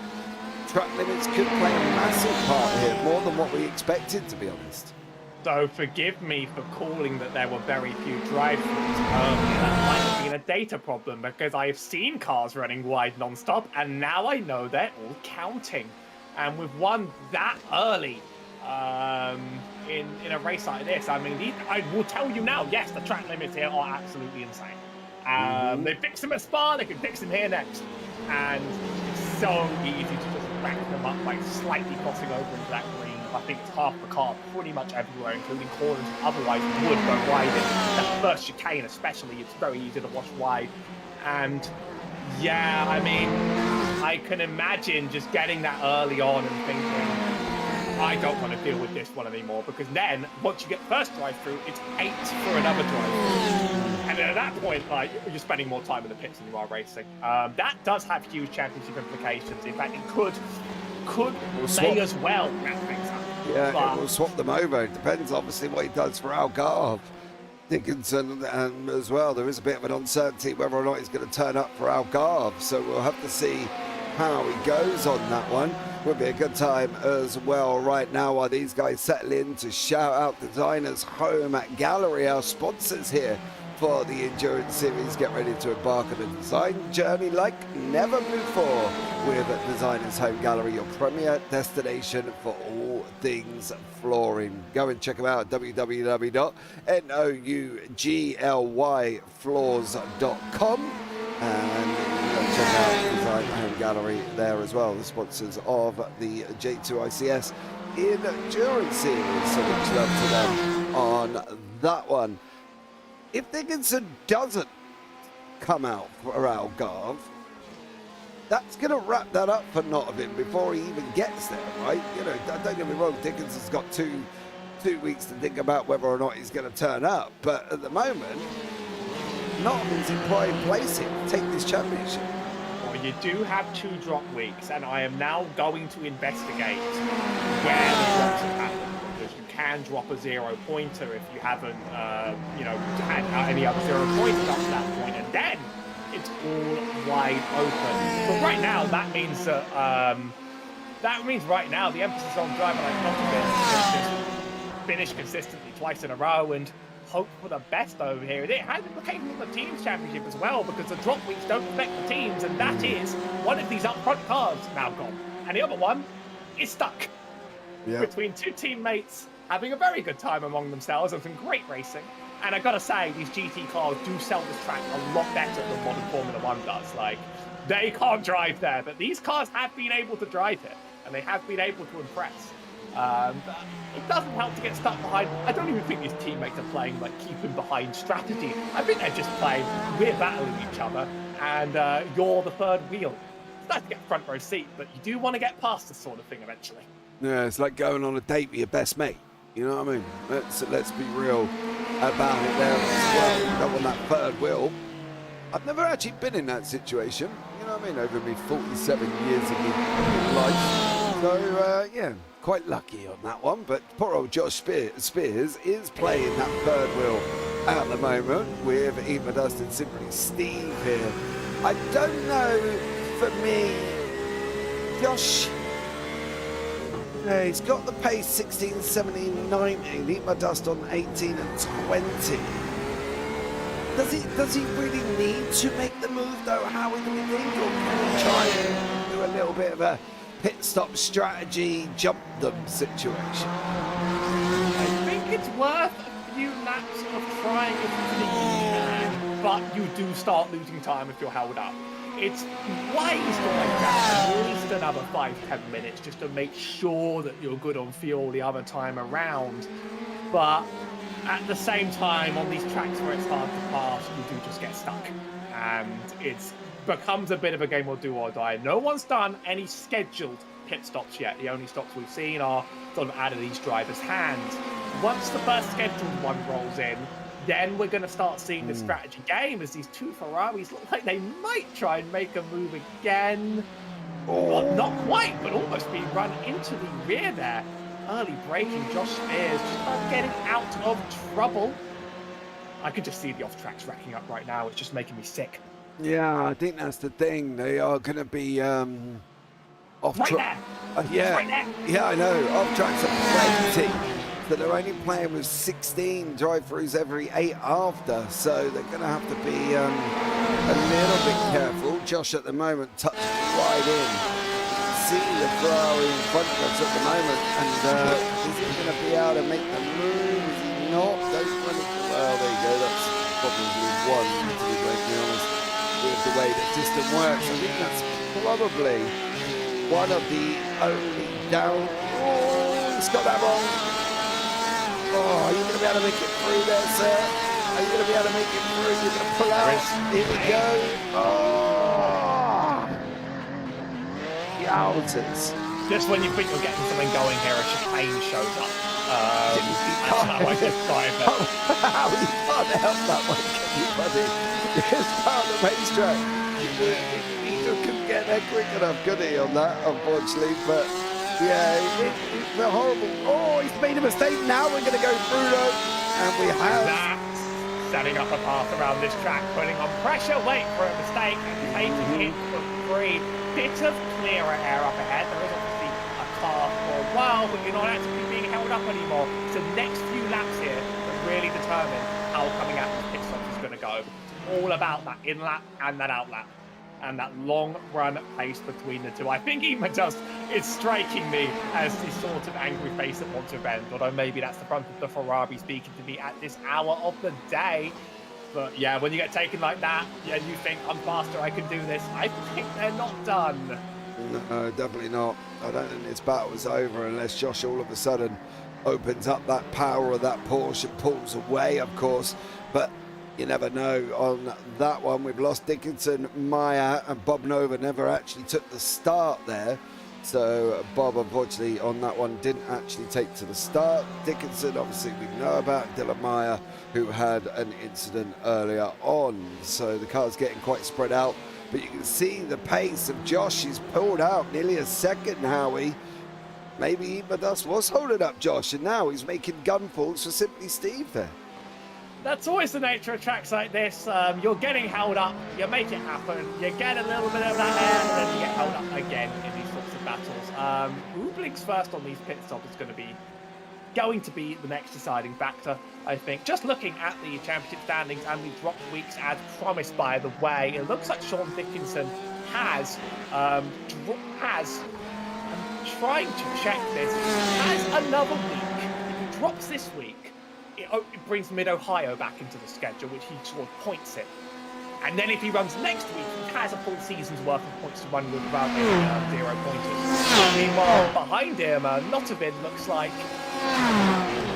track limits could play a massive part here, more than what we expected, to be honest. So forgive me for calling that there were very few drive-throughs earlier. That might have been a data problem because I have seen cars running wide non-stop, and now I know they're all counting. And with one that early in a race like this, I mean, I will tell you now, yes, the track limits here are absolutely insane. They fix them at Spa, they can fix them here next. And it's so easy to just rack them up by slightly crossing over into that green. I think it's half the car pretty much everywhere, including corners that otherwise would go wide. In that first chicane especially, it's very easy to wash wide. And yeah, I mean, I can imagine just getting that early on and thinking, I don't want to deal with this one anymore, because then once you get first drive through, it's 8 for another drive through. And at that point, like, you're spending more time in the pits than you are racing. That does have huge championship implications. In fact, it could may as well wrap things up. Yeah, but we'll swap them over. It depends, obviously, what he does for Algarve. Dickinson, and as well, there is a bit of an uncertainty whether or not he's going to turn up for Algarve. So we'll have to see how he goes on that one. Would be a good time as well right now while these guys settle in to shout out Designers Home at Gallery, our sponsors here for the Endurance Series. Get ready to embark on a design journey like never before with Designers Home Gallery, your premier destination for all things flooring. Go and check them out at www.nouglyfloors.com and check out Design Home Gallery there as well, the sponsors of the J2iCS Endurance Series. So much love to them on that one. If Dickinson doesn't come out for Algarve, that's going to wrap that up for Nottingham before he even gets there, right? You know, don't get me wrong, Dickinson's got two weeks to think about whether or not he's going to turn up. But at the moment, Nottingham's in prime place here to take this championship. Well, you do have 2 drop weeks, and I am now going to investigate where the drops have happened. You can drop a 0-pointer if you haven't, had any other 0-pointers up to that point, and then it's all wide open. But right now, that means that right now the emphasis on driving like Nottingham is finish consistently twice in a row and hope for the best over here. It has implications on the teams championship as well, because the drop weeks don't affect the teams, and that is one of these up front cars now gone, and the other one is stuck. Yeah. Between 2 teammates having a very good time among themselves and some great racing. And I gotta say, these GT cars do sell this track a lot better than modern Formula 1 does. Like, they can't drive there, but these cars have been able to drive it, and they have been able to impress. It doesn't help to get stuck behind. I don't even think these teammates are playing like keeping behind strategy. I think they're just playing, we're battling each other, and you're the third wheel. It's nice to get front row seat, but you do want to get past this sort of thing eventually. Yeah, it's like going on a date with your best mate. You know what I mean? Let's be real about it there as well. You don't want that third wheel. I've never actually been in that situation. You know what I mean? Over me 47 years of life. So, yeah, quite lucky on that one. But poor old Josh Spears is playing that third wheel at the moment with Eva Dust and Simply Steve here. I don't know, for me, Josh... Yeah, he's got the pace 16, 17, 19. Need my dust on 18 and 20. Does he really need to make the move though? How do we think? Or can he try and do a little bit of a pit stop strategy, jump them situation? I think it's worth a few laps of trying if you think you can, but you do start losing time if you're held up. It's wise to like that at least another 5-10 minutes just to make sure that you're good on fuel the other time around. But at the same time, on these tracks where it's hard to pass, you do just get stuck. And it's becomes a bit of a game of do or die. No one's done any scheduled pit stops yet. The only stops we've seen are sort of out of these drivers' hands. Once the first scheduled one rolls in, then we're going to start seeing the strategy game as these two Ferraris look like they might try and make a move again. Well, not quite, but almost being run into the rear there. Early braking, Josh Spears just about getting out of trouble. I can just see the off-tracks racking up right now. It's just making me sick. Yeah, I think that's the thing. They are going to be off Right track. there. Yeah, Right there. yeah, I know. Off tracks are plenty. So they're only playing with 16 drive-throughs every 8 after. So they're going to have to be a little bit careful. Josh at the moment tucked right in. See the Ferrari in front of us at the moment, and is he going to be able to make the move? Is he not? Don't run it. Well, there you go. That's probably one, to be greatly honest, with the way the system works. I think that's probably one of the only down. Oh, he's got that wrong. Oh, are you going to be able to make it through there, sir? Are you going to be able to make it through? You're going to pull out. Here we go. Oh! Yowzers. Just when you think you're getting something going here, a chicane shows up. That's how I describe it. You can't help that one, can you, buddy? It's part of the racetrack. He just couldn't get there quick enough, could he, on that, unfortunately? But, yeah, it's a horrible... Oh, he's made a mistake. Now we're going to go through, though. And we have... That's setting up a path around this track, putting on pressure, wait for a mistake, and taking it for free. Bit of clearer air up ahead. There is obviously a car for a while, but you're not actually being held up anymore. So next few laps here that really determine how coming out of the pit stop is going to go. It's all about that in lap and that out lap, and that long run pace between the two. I think even just is striking me as this sort of angry face that wants revenge, although maybe that's the front of the Ferrari speaking to me at this hour of the day. But yeah, when you get taken like that, yeah, you think, I'm faster, I can do this. I think they're not done. No, definitely not. I don't think this battle is over unless Josh all of a sudden opens up that power of that Porsche and pulls away, of course. But you never know. On that one, we've lost Dickinson, Maya, and Bob Nova never actually took the start there. So Bob, unfortunately, on that one didn't actually take to the start. Dickinson, obviously, we know about. Dylan Meyer, who had an incident earlier on. So the car's getting quite spread out. But you can see the pace of Josh. He's pulled out nearly a second, Howie. Maybe Imadus was holding up Josh, and now he's making gunfalls for Simply Steve there. That's always the nature of tracks like this. You're getting held up, you make it happen, you get a little bit of that air, and then you get held up again in these sorts of battles. Who blinks first on these pit stops is going to be the next deciding factor, I think. Just looking at the championship standings and the drop weeks as promised, by the way, it looks like Sean Dickinson has, I'm trying to check this, has another week. If he drops this week, it brings Mid-Ohio back into the schedule, which he sort of points it. And then if he runs next week, he has a full season's worth of points to run with without any 0 pointers. Meanwhile, behind him, Notovin looks like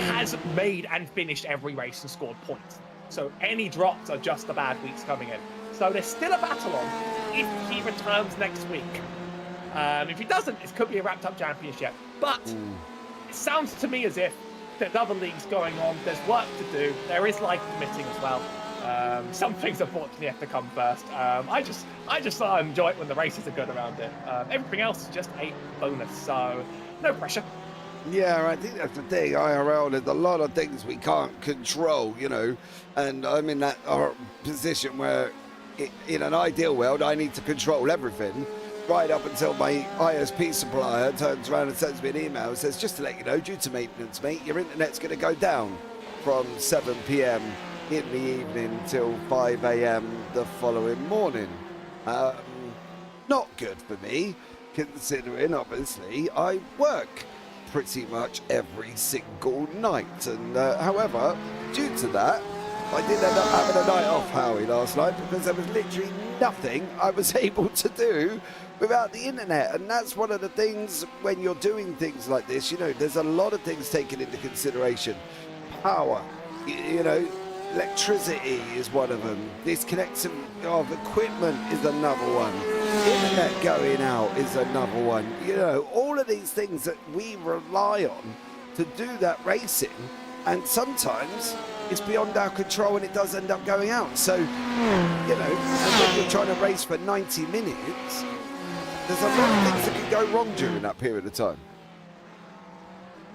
has made and finished every race and scored points. So any drops are just the bad weeks coming in. So there's still a battle on if he returns next week. If he doesn't, it could be a wrapped up championship. But it sounds to me as if there's other leagues going on, there's work to do, there is life permitting as well. Some things unfortunately have to come first. I just enjoy it when the races are good around it. Everything else is just a bonus, so no pressure. Yeah, I think that's the thing. IRL, there's a lot of things we can't control, you know, and I'm in that position where in an ideal world I need to control everything, right up until my ISP supplier turns around and sends me an email and says, just to let you know, due to maintenance, mate, your internet's going to go down from 7 p.m. in the evening till 5 a.m. the following morning. Not good for me, considering, obviously, I work pretty much every single night. And however, due to that, I did end up having a night off, Howie, last night, because there was literally nothing I was able to do without the internet. And that's one of the things when you're doing things like this, you know, there's a lot of things taken into consideration. Power, you know, Electricity is one of them. Disconnection of equipment is another one. Internet going out is another one. You know, all of these things that we rely on to do that racing, and sometimes it's beyond our control and it does end up going out. So, you know, and when you're trying to race for 90 minutes, there's a lot of things that can go wrong during that period of time.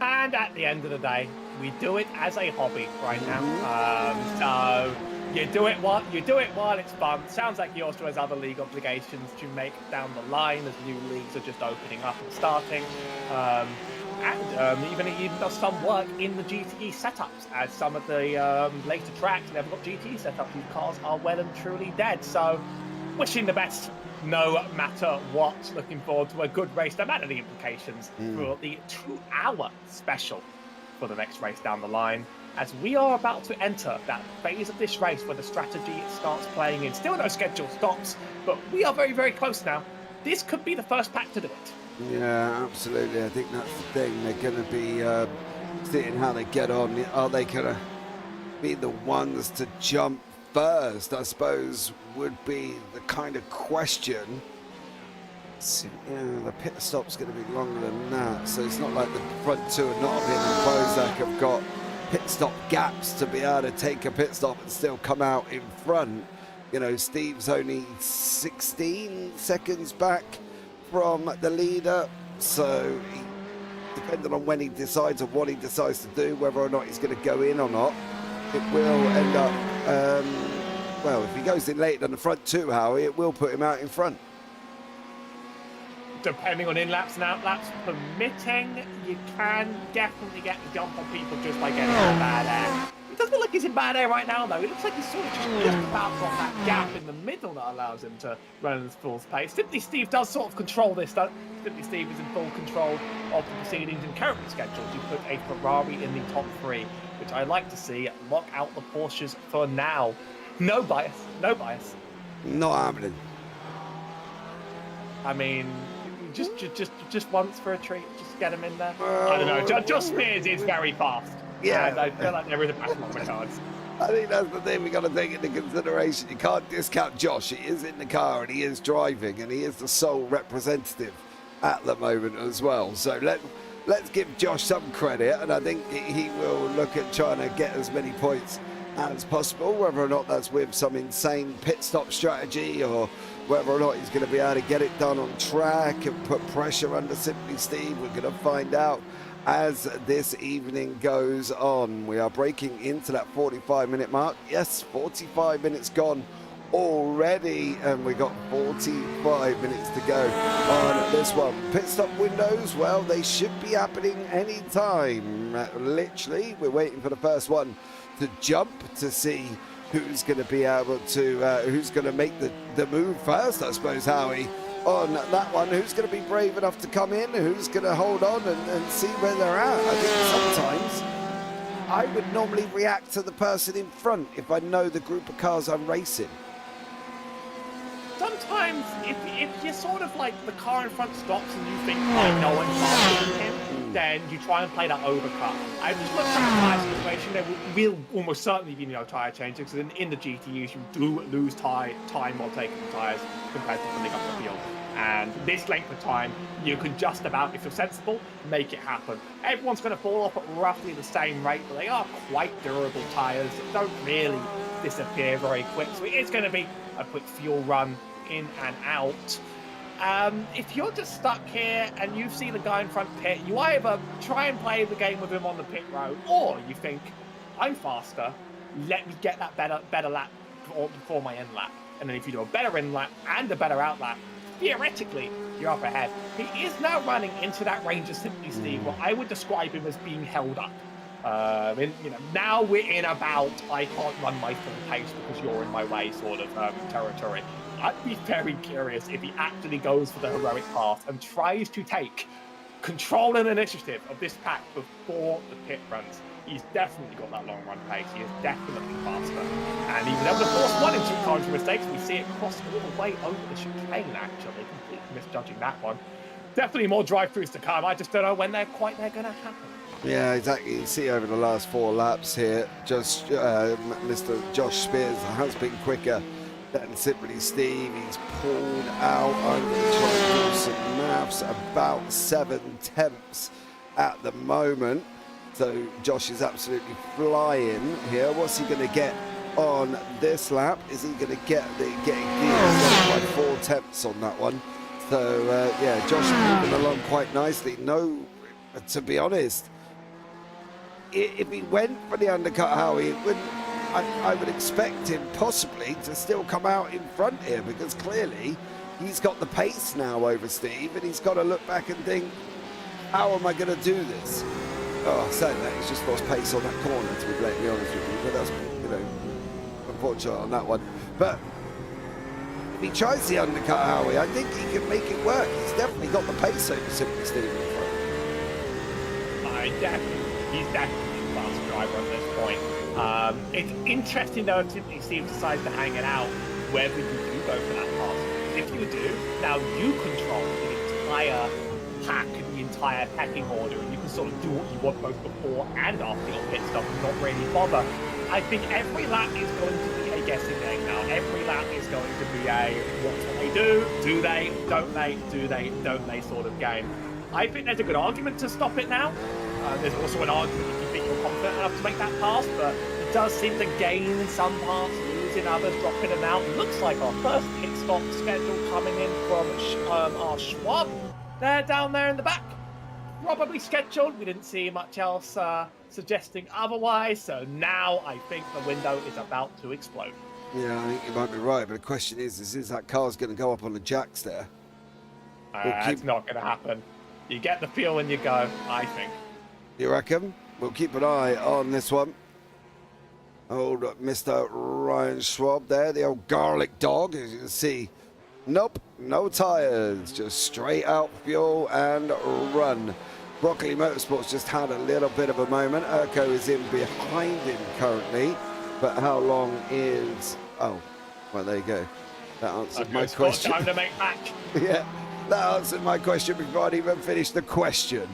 And at the end of the day, we do it as a hobby right now. So you do it while it's fun. Sounds like he also has other league obligations to make down the line as new leagues are just opening up and starting. And even does some work in the GTE setups, as some of the later tracks never got GTE setups. These cars are well and truly dead. So wishing the best. No matter what, looking forward to a good race, no matter the implications for the 2-hour special for the next race down the line, as we are about to enter that phase of this race where the strategy starts playing in. Still no scheduled stops, but we are very, very close now. This could be the first pack to do it. Yeah, absolutely. I think that's the thing. They're going to be seeing how they get on. Are they going to be the ones to jump first, I suppose, would be the kind of question. So, yeah, the pit stop's going to be longer than that, so it's not like the front two of Nottingham and Bozak have got pit stop gaps to be able to take a pit stop and still come out in front. You know, Steve's only 16 seconds back from the leader, so depending on when he decides or what he decides to do, whether or not he's going to go in or not, it will end up, well, if he goes in later than the front two, Howie, it will put him out in front. Depending on in-laps and out-laps permitting, you can definitely get the jump on people just by getting in bad air. It doesn't look like he's in bad air right now, though. It looks like he's sort of just about got that gap in the middle that allows him to run at his full pace. Simply Steve does sort of control this, though. Simply Steve is in full control of the proceedings and currently scheduled to put a Ferrari in the top 3, which I like to see lock out the Porsches for now. No bias, no bias. Not happening. I mean, just once for a treat, just get him in there. I don't know. Josh Spears is very fast. Yeah, and I feel like there is a battle on the cards. I think that's the thing we got to take into consideration. You can't discount Josh. He is in the car and he is driving, and he is the sole representative at the moment as well. So let's give Josh some credit, and I think he will look at trying to get as many points as possible, whether or not that's with some insane pit stop strategy or whether or not he's going to be able to get it done on track and put pressure under Simply Steve. We're going to find out as this evening goes on. We are breaking into that 45-minute mark. Yes, 45 minutes gone already, and we got 45 minutes to go on this one. Pit stop windows, well, they should be happening anytime. Literally, we're waiting for the first one to jump to see who's going to be able to, who's going to make the move first, I suppose, Howie, on that one. Who's going to be brave enough to come in? Who's going to hold on and see where they're at? I think sometimes I would normally react to the person in front if I know the group of cars I'm racing. Sometimes, if you're sort of like the car in front stops and you think, I know I'm faster than him, then you try and play that overcut. I just looked at the tyre situation. There will almost certainly be no tyre changes, because in the GTUs you do lose time while taking the tyres compared to filling up the field. And this length of time, you can just about, if you're sensible, make it happen. Everyone's going to fall off at roughly the same rate, but they are quite durable tyres that don't really disappear very quick. So it's going to be a quick fuel run in and out. If you're just stuck here and you see the guy in front pit, you either try and play the game with him on the pit road, or you think, I'm faster, let me get that better lap before my end lap. And then if you do a better in lap and a better out lap, theoretically, you're up ahead. He is now running into that range of Simply Steve, what I would describe him as being held up. Now we're in about, I can't run my full pace because you're in my way sort of territory. I'd be very curious if he actually goes for the heroic path and tries to take control and initiative of this pack before the pit runs. He's definitely got that long run pace. He is definitely faster. And even able to force one into counter mistakes, we see it cross all the way over the chicane, actually. Completely misjudging that one. Definitely more drive-throughs to come. I just don't know when they're going to happen. Yeah, exactly. You see over the last 4 laps here, just Mr. Josh Spears has been quicker than simply Steve. He's pulled out. I'm going to try and do some maths. About 7 tenths at the moment. So Josh is absolutely flying here. What's he going to get on this lap? Is he going to get by 4 tenths on that one? So yeah, Josh moving along quite nicely. No, to be honest, if he went for the undercut, Howie, I would expect him possibly to still come out in front here, because clearly he's got the pace now over Steve, and he's got to look back and think, how am I going to do this? Oh, saying that, he's just lost pace on that corner, to be blatantly honest with you, but that's, you know, unfortunate on that one. But if he tries the undercut, Howie, I think he can make it work. He's definitely got the pace over Simply Steve in front. He's definitely a fast driver at this point. It's interesting though if Simply Steve decides to hang it out, whether you do go for that pass. If you do, now you control the entire pack and the entire pecking order, and you can sort of do what you want both before and after your pit stop and not really bother. I think every lap is going to be a guessing game now. Every lap is going to be a what's what they do they, don't they, do they, don't they sort of game. I think there's a good argument to stop it now. There's also an argument if you think you're confident enough to make that pass, but it does seem to gain in some parts, lose in others, dropping them out. It looks like our first pit stop schedule coming in from our Schwab. They're down there in the back. Probably scheduled. We didn't see much else suggesting otherwise, so now I think the window is about to explode. Yeah, I think you might be right, but the question is that car's going to go up on the jacks there? It's not going to happen. You get the feel when you go, I think. You reckon? We'll keep an eye on this one. Old Mr. Ryan Schwab there, the old garlic dog, as you can see. Nope, no tyres, just straight out fuel and run. Broccoli Motorsports just had a little bit of a moment. Urko is in behind him currently, but how long is... Oh, well, there you go. That answered my question. Time to make back. Yeah, that answered my question before I'd even finished the question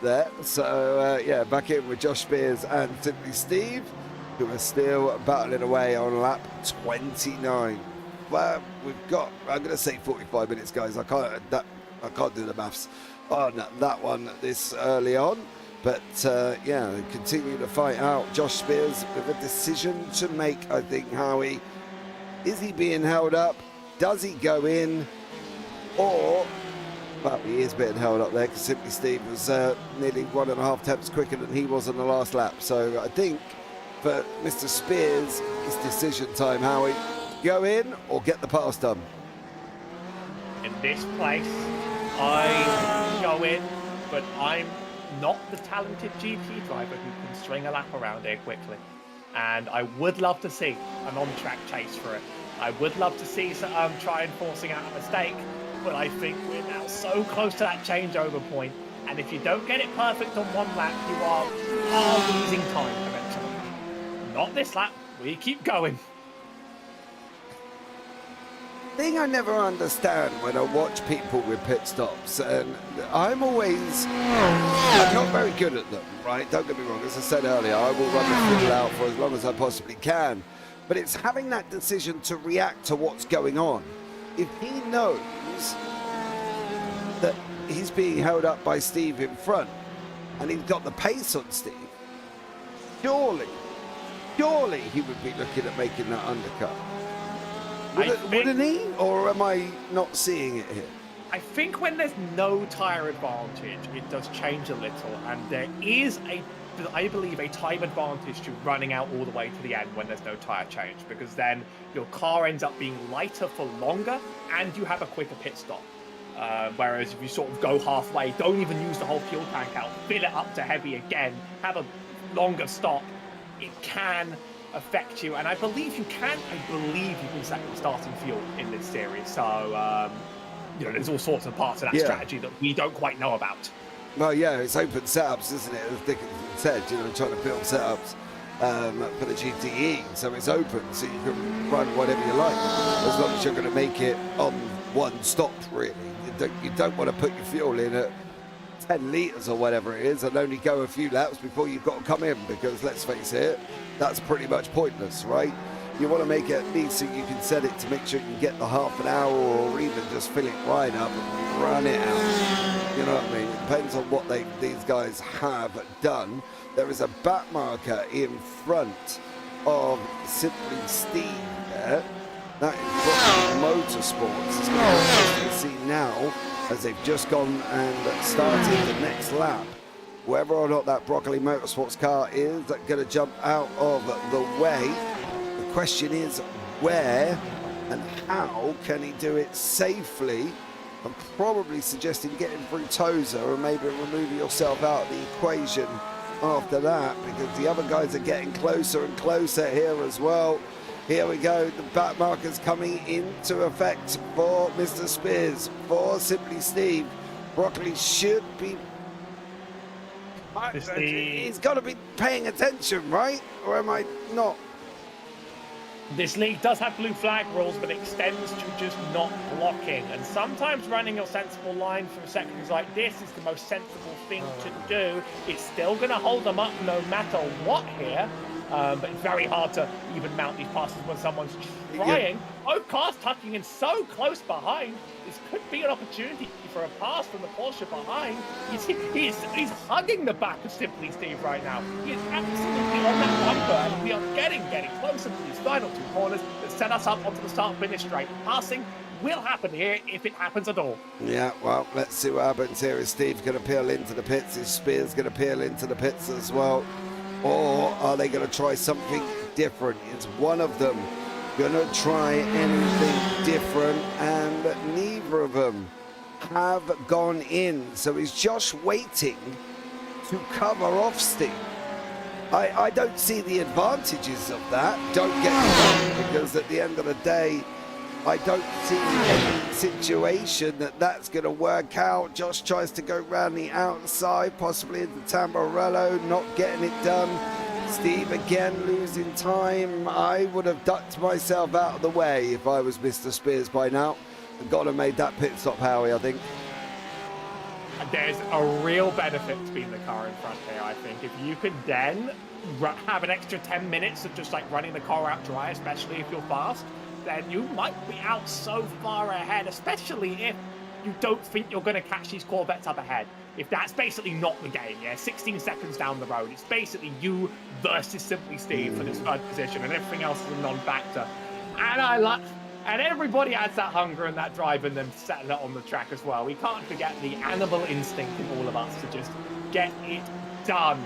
there. So, yeah, back in with Josh Spears and Simply Steve, who are still battling away on lap 29. Well, we've got, I'm going to say 45 minutes, guys. I can't do the maths on that one this early on. But, yeah, they continue to fight out. Josh Spears with a decision to make, I think, Howie. Is he being held up? Does he go in? Or, well, he is being held up there because Simply Steve was nearly 1.5 tenths quicker than he was on the last lap. So I think for Mr. Spears, it's decision time, Howie. Go in or get the pass done? In this place, I go in, but I'm not the talented GT driver who can string a lap around here quickly. And I would love to see an on-track chase for it. I would love to see try enforcing out a mistake, but I think we're now so close to that changeover point. And if you don't get it perfect on one lap, you are losing time eventually. Not this lap. We keep going. Thing I never understand when I watch people with pit stops, and I'm not very good at them, right? Don't get me wrong, as I said earlier, I will run the field out for as long as I possibly can, but it's having that decision to react to what's going on. If he knows that he's being held up by Steve in front, and he's got the pace on Steve, surely he would be looking at making that undercut. Wouldn't he? Or am I not seeing it here? I think when there's no tyre advantage, it does change a little, and there is I believe, a time advantage to running out all the way to the end when there's no tyre change, because then your car ends up being lighter for longer, and you have a quicker pit stop. Whereas if you sort of go halfway, don't even use the whole fuel tank out, fill it up to heavy again, have a longer stop, it can affect you, and I believe you can second starting fuel in this series. So, you know, there's all sorts of parts of that strategy that we don't quite know about. Well, yeah, it's open setups, isn't it? As Dickinson said, you know, trying to build setups for the GTE, so it's open, so you can run whatever you like, as long as you're going to make it on one stop, really. You don't want to put your fuel in at 10 litres or whatever it is and only go a few laps before you've got to come in, because let's face it, that's pretty much pointless, right? You want to make it at least so you can set it to make sure you can get the half an hour or even just fill it right up and run it out. You know what I mean? It depends on what these guys have done. There is a back marker in front of Simply Steve there. That is Motorsports. It's going to be interesting to see now as they've just gone and started the next lap. Whether or not that Broccoli Motorsports car is going to jump out of the way. The question is where and how can he do it safely? I'm probably suggesting getting through Tozer and maybe removing yourself out of the equation after that, because the other guys are getting closer and closer here as well. Here we go, the back markers coming into effect for Mr. Spears, for Simply Steve. Broccoli should be... He's got to be paying attention, right? Or am I not? This league does have blue flag rules, but it extends to just not blocking. And sometimes running your sensible line for seconds like this is the most sensible thing to do. It's still going to hold them up no matter what here. But it's very hard to even mount these passes when someone's trying. Both cars tucking in so close behind. This could be an opportunity for a pass from the Porsche behind. He's hugging the back of Simply Steve right now. He is absolutely on that bumper, and we are getting closer to these final two corners that set us up onto the start-finish straight. Passing will happen here if it happens at all. Yeah, well, let's see what happens here. Is Steve going to peel into the pits? Is Spears going to peel into the pits as well? Or are they going to try something different? Is one of them going to try anything different? And neither of them have gone in. So he's just waiting to cover off Steve. I don't see the advantages of that. Don't get me wrong, because at the end of the day, I don't see any situation that's going to work out. Josh tries to go round the outside, possibly into Tamburello, not getting it done. Steve again losing time. I would have ducked myself out of the way if I was Mr. Spears by now. And got to made that pit stop, Howie, I think. There's a real benefit to being the car in front here, I think. If you could then have an extra 10 minutes of just like running the car out dry, especially if you're fast, then you might be out so far ahead, especially if you don't think you're going to catch these Corvettes up ahead. If that's basically not the game, 16 seconds down the road, it's basically you versus Simply Steve for this third position, and everything else is a non-factor. And everybody has that hunger and that drive in them to settle it on the track as well. We can't forget the animal instinct in all of us to just get it done.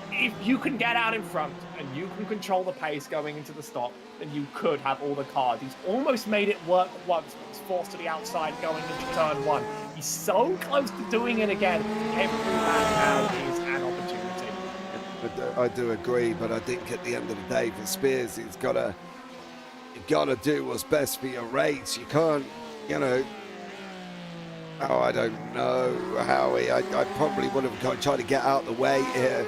If you can get out in front and you can control the pace going into the stop, then you could have all the cars. He's almost made it work once, but he's forced to the outside going into turn one. He's so close to doing it again. Every lap now is an opportunity. I do agree, but I think at the end of the day, for Spears, he's got to do what's best for your race. You can't, I don't know, Howie. I probably would have tried to get out the way here.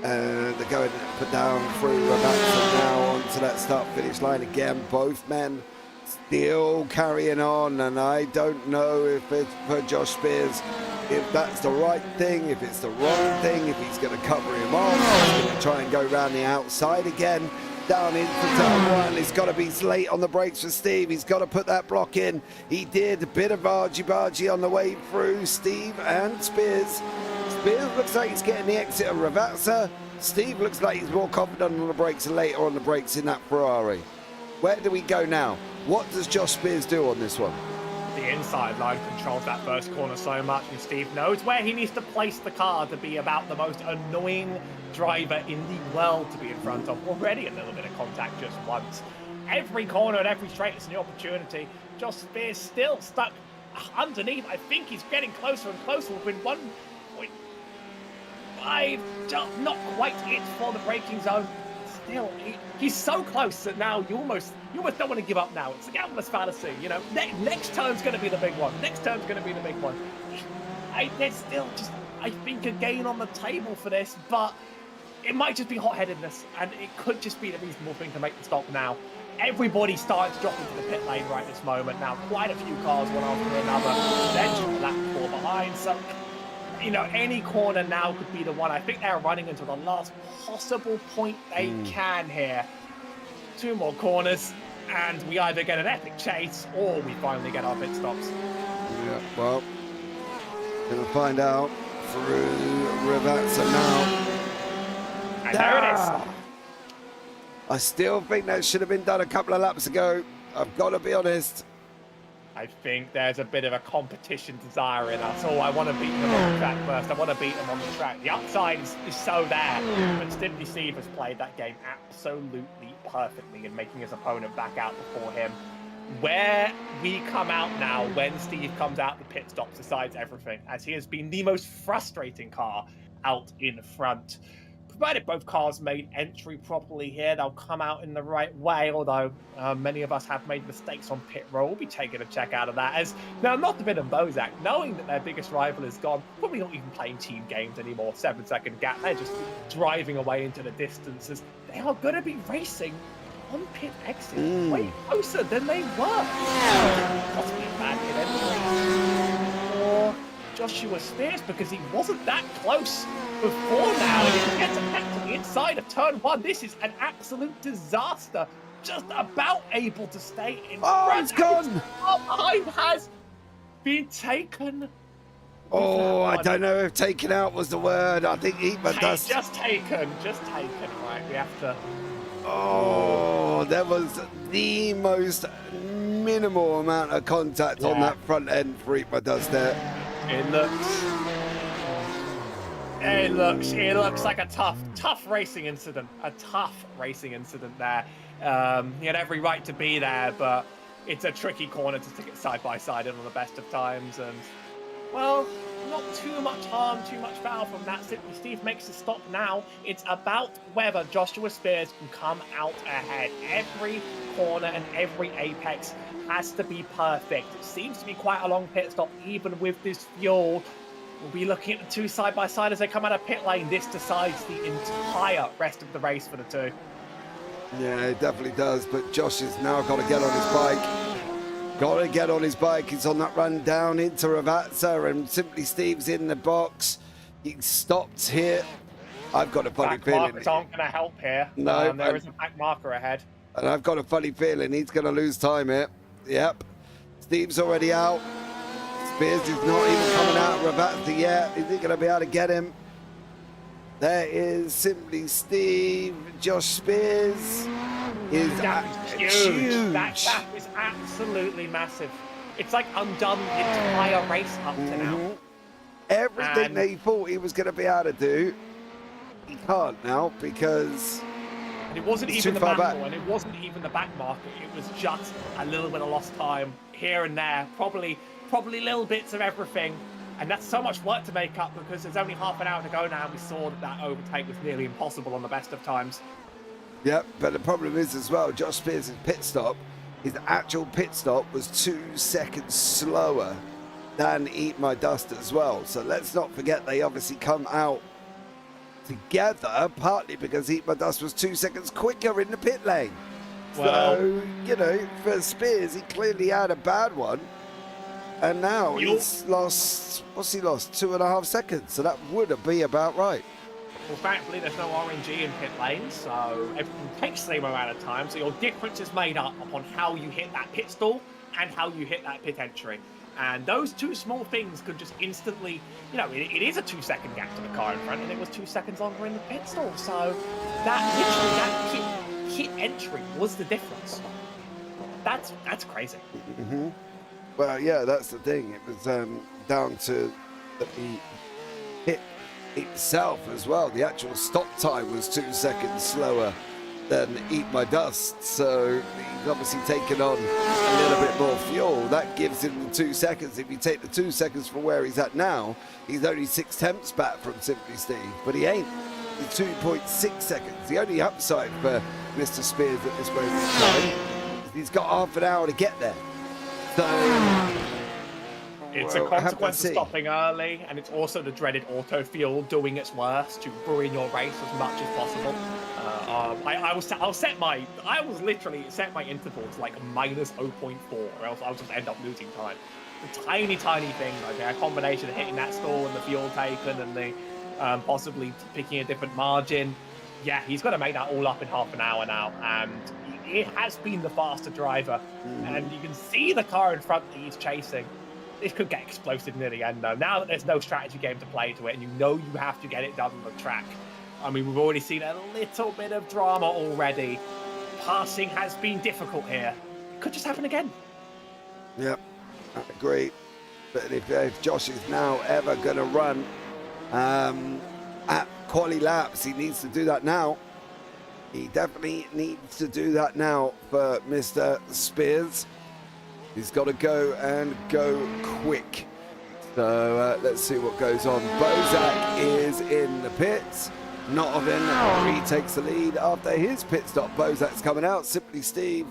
They're going up and down through Rabatza now onto that start-finish line again. Both men still carrying on, and I don't know if it's for Josh Spears, if that's the right thing, if it's the wrong thing, if he's going to cover him off, he's going to try and go around the outside again. Down into turn one. He's got to be late on the brakes for Steve. He's got to put that block in. He did. A bit of argy-bargy on the way through. Steve and Spears. Spears looks like he's getting the exit of Ravazza. Steve looks like he's more confident on the brakes and later on the brakes in that Ferrari. Where do we go now? What does Josh Spears do on this one? The inside line controls that first corner so much, and Steve knows where he needs to place the car to be about the most annoying driver in the world to be in front of. Already a little bit of contact just once. Every corner and every straight is an opportunity. Josh Spears still stuck underneath. I think he's getting closer and closer within 1.5. Just not quite it for the braking zone. Still, he's so close that now you almost don't want to give up now. It's a gambless fallacy, Next turn's going to be the big one. There's still just, I think, a gain on the table for this, but it might just be hot-headedness, and it could just be the reasonable thing to make the stop now. Everybody's starting to drop into the pit lane right this moment now. Quite a few cars, one after another. Then just a lap 4 behind, so you know, any corner now could be the one. I think they're running into the last possible point they can here. 2 more corners, and we either get an epic chase or we finally get our pit stops. Yeah, well, gonna find out through Ravazza now. And there it is. I still think that should have been done a couple of laps ago. I've got to be honest. I think there's a bit of a competition desire in us. Oh, I want to beat them on the track first. I want to beat them on the track. The upside is so there. But Stimpy Steve has played that game absolutely perfectly in making his opponent back out before him. Where we come out now when Steve comes out the pit stop decides everything, as he has been the most frustrating car out in front. Provided both cars made entry properly here, they'll come out in the right way, although many of us have made mistakes on pit roll. We'll be taking a check out of that. As now, not to bit of Bozak, knowing that their biggest rival is gone, probably not even playing team games anymore, 7-second gap, they're just driving away into the distances. They are going to be racing on pit exit, way closer than they were. Possibly a bad pit entry for Joshua Spears, because he wasn't that close before now, and if he gets attacked to the inside of turn 1, this is an absolute disaster. Just about able to stay in front. It's gone! Time has been taken. Oh, I don't know if taken out was the word. I think Eatman does. Just taken. Right, we have to. Oh, there was the most minimal amount of contact on that front end for Eatman does there. It looks like a tough racing incident. A tough racing incident there. He had every right to be there, but it's a tricky corner to stick it side by side in on the best of times. And, well, not too much harm, too much foul from that. Simply Steve makes a stop now. It's about whether Joshua Spears can come out ahead. Every corner and every apex has to be perfect. It seems to be quite a long pit stop, even with this fuel. We'll be looking at the 2 side by side as they come out of pit lane. This decides the entire rest of the race for the 2. Yeah, it definitely does. But Josh has now got to get on his bike. Got to get on his bike. He's on that run down into Ravazza, and Simply Steve's in the box. He stopped here. I've got a funny feeling. Back markers aren't going to help here. No, there is a back marker ahead. And I've got a funny feeling he's going to lose time here. Yep. Steve's already out. Spears is not even coming out of Ravazza yet. Is he going to be able to get him? There is Simply Steve. Josh Spears is huge. That gap is absolutely massive. It's like undone the entire race up to now. Everything that he thought he was going to be able to do, he can't now because and it wasn't even the back and it wasn't even the back marker. It was just a little bit of lost time here and there. Probably little bits of everything. And that's so much work to make up because there's only half an hour to go now, and we saw that overtake was nearly impossible on the best of times. Yep, but the problem is as well, Josh Spears' pit stop, his actual pit stop was 2 seconds slower than Eat My Dust as well. So let's not forget they obviously come out together, partly because Eat My Dust was 2 seconds quicker in the pit lane. Well, so, you know, for Spears, he clearly had a bad one. And now he's lost, what's he lost? 2.5 seconds. So that would be about right. Well, thankfully, there's no RNG in pit lanes, so everything takes the same amount of time. So your difference is made up upon how you hit that pit stall and how you hit that pit entry. And those 2 small things could just instantly, you know, it is a 2-second gap to the car in front, and it was 2 seconds longer in the pit stall. So that literally, that pit entry was the difference. That's crazy. Mm-hmm. Well, yeah, that's the thing. It was down to the pit itself as well. The actual stop time was 2 seconds slower than Eat My Dust. So he's obviously taken on a little bit more fuel. That gives him the 2 seconds. If you take the 2 seconds from where he's at now, he's only 6/10 back from Simply Steve. But he ain't. He's 2.6 seconds. The only upside for Mr. Spears at this moment in time is he's got half an hour to get there. So, it's a consequence of stopping early, and it's also the dreaded auto fuel doing its worst to ruin your race as much as possible. I will literally set my interval to like -0.4, or else I'll just end up losing time. the tiny thing, like a combination of hitting that stall and the fuel taken and the possibly picking a different margin. Yeah, he's got to make that all up in half an hour now, and it has been the faster driver, and you can see the car in front that he's chasing. This could get explosive near the end, though. Now that there's no strategy game to play to it, and you know you have to get it done on the track. I mean, we've already seen a little bit of drama already. Passing has been difficult here. It could just happen again. Yep, I agree. But if Josh is now ever going to run at quali laps, he needs to do that now. He definitely needs to do that now for Mr. Spears. He's got to go and go quick. So let's see what goes on. Bozak is in the pits. Notovin retakes the lead after his pit stop. Bozak's coming out. Simply Steve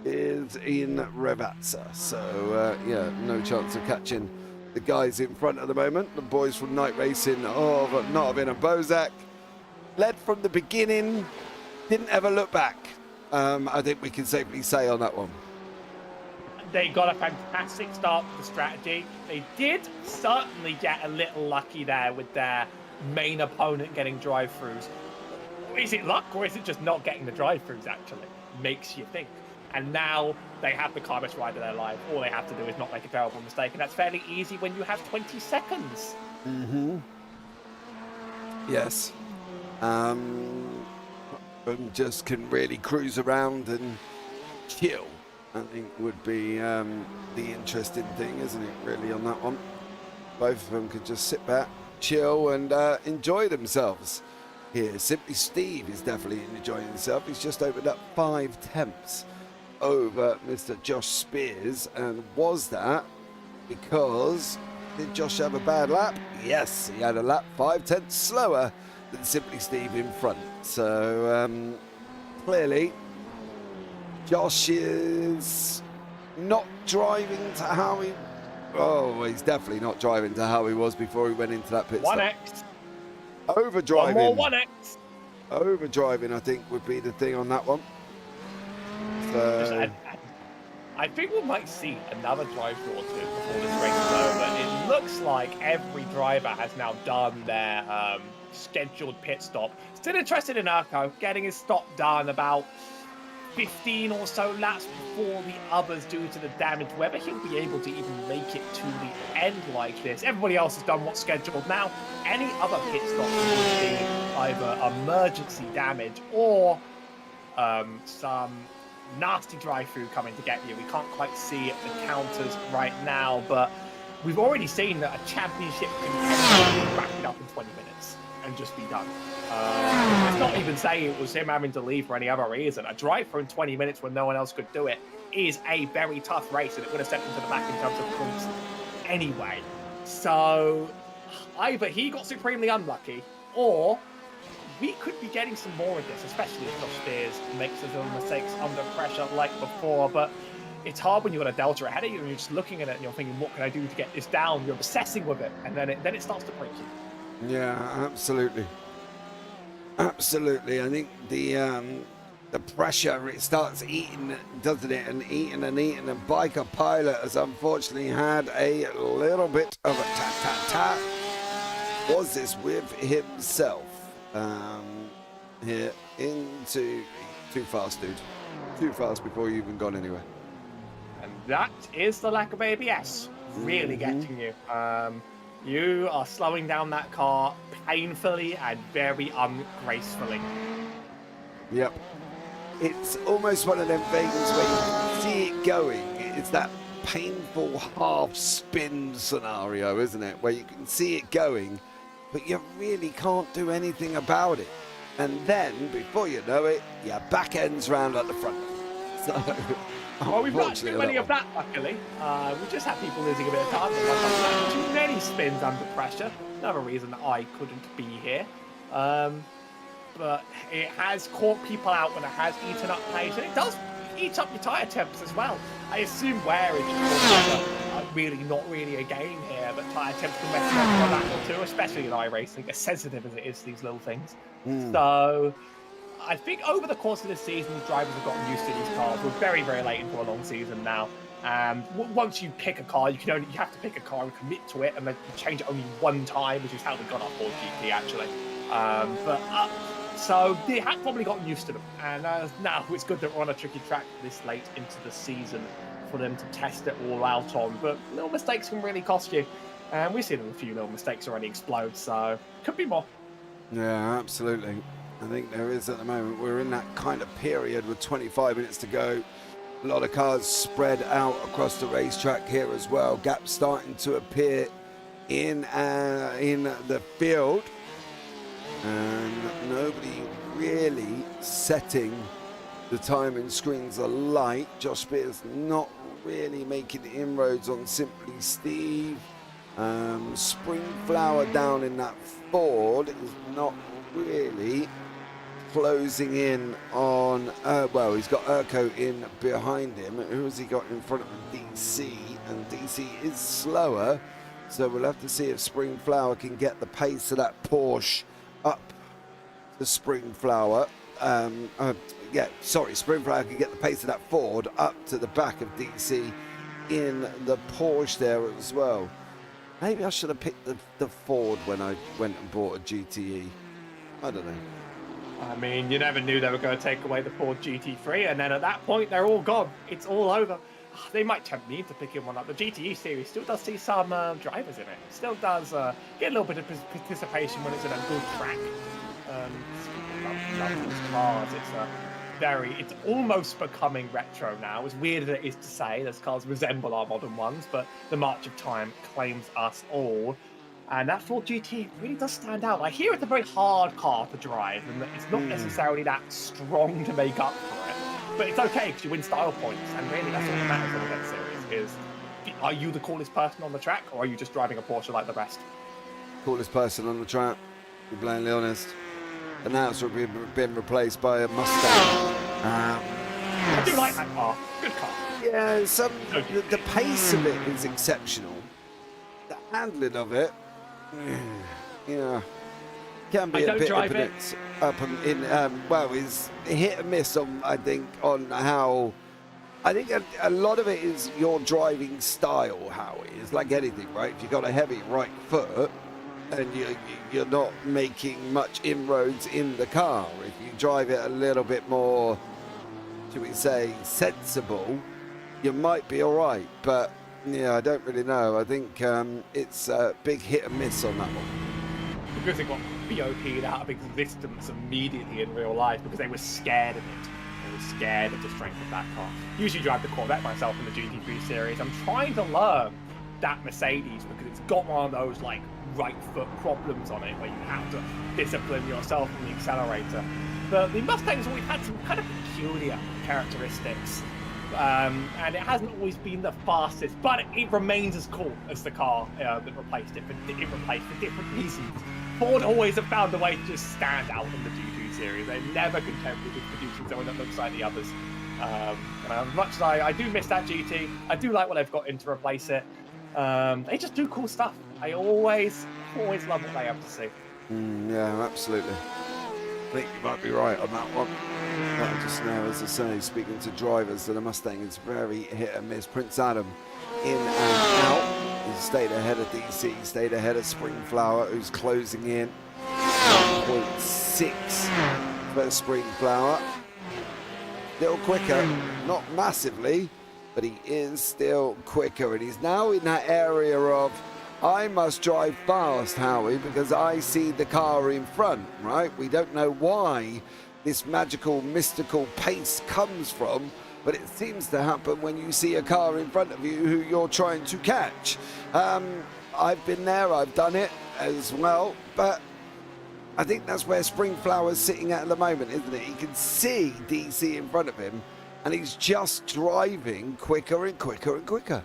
is in Revazza. So yeah, no chance of catching the guys in front at the moment. The boys from Night Racing of Notovin and Bozak led from the beginning, didn't ever look back. I think we can safely say on that one. They got a fantastic start to the strategy. They did certainly get a little lucky there with their main opponent getting drive-throughs. Is it luck, or is it just not getting the drive-throughs, actually? Makes you think. And now they have the car best ride of their life. All they have to do is not make a terrible mistake, and that's fairly easy when you have 20 seconds. Yes. Just can really cruise around and chill, I think would be the interesting thing, isn't it, really, on that one? Both of them could just sit back, chill, and enjoy themselves here. Simply Steve is definitely enjoying himself. He's just opened up 5 tenths over Mr. Josh Spears. And was that because, did Josh have a bad lap? Yes, he had a lap 5 tenths slower than Simply Steve in front. So clearly Josh is not driving to how he... Oh, he's definitely not driving to how he was before he went into that pit stop. 1x. Overdriving. One more 1x. Overdriving, I think, would be the thing on that one. So... I think we might see another drive-through or two before this race is over. It looks like every driver has now done their scheduled pit stop. Still interested in Urko, getting his stop done about 15 or so laps before the others due to the damage. Whether he'll be able to even make it to the end like this. Everybody else has done what's scheduled. Now, any other pit stop would be either emergency damage or some nasty drive-through coming to get you. We can't quite see the counters right now, but we've already seen that a championship can wrap it up in 20 minutes and just be done. Let's not even say it was him having to leave for any other reason. A drive-through in 20 minutes when no one else could do it is a very tough race, and it would have sent him to the back in terms of points anyway. So either he got supremely unlucky, or we could be getting some more of this, especially if Josh Spears makes his own mistakes under pressure like before. But it's hard when you've got a delta ahead of you and you're just looking at it and you're thinking, what can I do to get this down? You're obsessing with it, and then it starts to break you. Yeah, absolutely. Absolutely. I think the pressure, it starts eating, doesn't it? And eating. And Biker Pilot has unfortunately had a little bit of a tat-tat-tat. Was this with himself? Here into... Too fast, dude. Too fast before you even gone anywhere. And that is the lack of ABS really getting you. You are slowing down that car painfully and very ungracefully. Yep. It's almost one of them things where you can see it going. It's that painful half spin scenario, isn't it? Where you can see it going, but you really can't do anything about it. And then, before you know it, your back end's round at the front. So, well, we've not too many of that, luckily. We just have people losing a bit of time. Too many spins under pressure. Another reason that I couldn't be here. But it has caught people out when it has eaten up pace, and it does eat up your tyre temps as well. I assume wear is really not really a game here, but tyre temps can mess up for a lap or two, especially in iRacing, as sensitive as it is to these little things. So I think over the course of this season, the drivers have gotten used to these cars. We're very, very late into a long season now, Once you pick a car, you have to pick a car and commit to it, and then you change it only one time, which is how we got our Ford GT actually. So they had probably gotten used to them, and now it's good that we're on a tricky track this late into the season for them to test it all out on. But little mistakes can really cost you, and we've seen a few little mistakes already explode, so could be more. Yeah, absolutely. I think there is at the moment. We're in that kind of period with 25 minutes to go. A lot of cars spread out across the racetrack here as well. Gaps starting to appear in the field, and nobody really setting the timing screens alight. Josh Spears not really making inroads on Simply Steve. Spring Flower down in that Ford is not really closing in on, well, he's got Urko in behind him. Who has he got in front of him? DC, and DC is slower, so we'll have to see if Spring Flower can get the pace of that Porsche up to Spring Flower. Spring Flower can get the pace of that Ford up to the back of DC in the Porsche there as well. Maybe I should have picked the Ford when I went and bought a GTE. I don't know. I mean, you never knew they were going to take away the Ford GT3, and then at that point, they're all gone. It's all over. They might tempt me into picking one up. The GTE series still does see some drivers in it. Still does get a little bit of participation when it's in a good track. Love these cars. It's almost becoming retro now. As weird as it is to say, those cars resemble our modern ones, but the march of time claims us all. And that Ford GT really does stand out. I hear it's a very hard car to drive, and it's not necessarily that strong to make up for it. But it's okay because you win style points, and really that's all that matters in the series. Are you the coolest person on the track, or are you just driving a Porsche like the rest? Coolest person on the track, to be bluntly honest. And now it's been replaced by a Mustang. I do like that car. Good car. Yeah, the pace of it is exceptional. The handling of it, yeah, can be a bit up and in. Well, is hit and miss on. I think on how. I think a lot of it is your driving style. How it is like anything, right? If you've got a heavy right foot, and you're not making much inroads in the car. If you drive it a little bit more, should we say, sensible, you might be all right. But yeah, I don't really know. I think it's a big hit and miss on that one. Because it got BOP'd out of existence immediately in real life because they were scared of it. They were scared of the strength of that car. Usually drive the Corvette myself in the GT3 series. I'm trying to learn that Mercedes because it's got one of those like right foot problems on it where you have to discipline yourself in the accelerator. But the Mustangs always had some kind of peculiar characteristics. And it hasn't always been the fastest, but it remains as cool as the car that replaced it. But it replaced for different reasons. Ford always have found a way to just stand out in the GT series. They're never content with producing someone that looks like the others. And as much as I do miss that GT, I do like what they've got in to replace it. They just do cool stuff. I always love what they have to see. Yeah, absolutely. I think you might be right on that one. But just now, as I say, speaking to drivers, that the Mustang is very hit and miss. Prince Adam in and out. He stayed ahead of DC, stayed ahead of Spring Flower, who's closing in. 1.6 for Spring Flower. Little quicker, not massively, but he is still quicker. And he's now in that area of, I must drive fast, Howie, because I see the car in front, right? We don't know why this magical, mystical pace comes from, but it seems to happen when you see a car in front of you who you're trying to catch. I've been there, I've done it as well, but I think that's where Spring Flower's sitting at the moment, isn't it? He can see DC in front of him, and he's just driving quicker and quicker and quicker.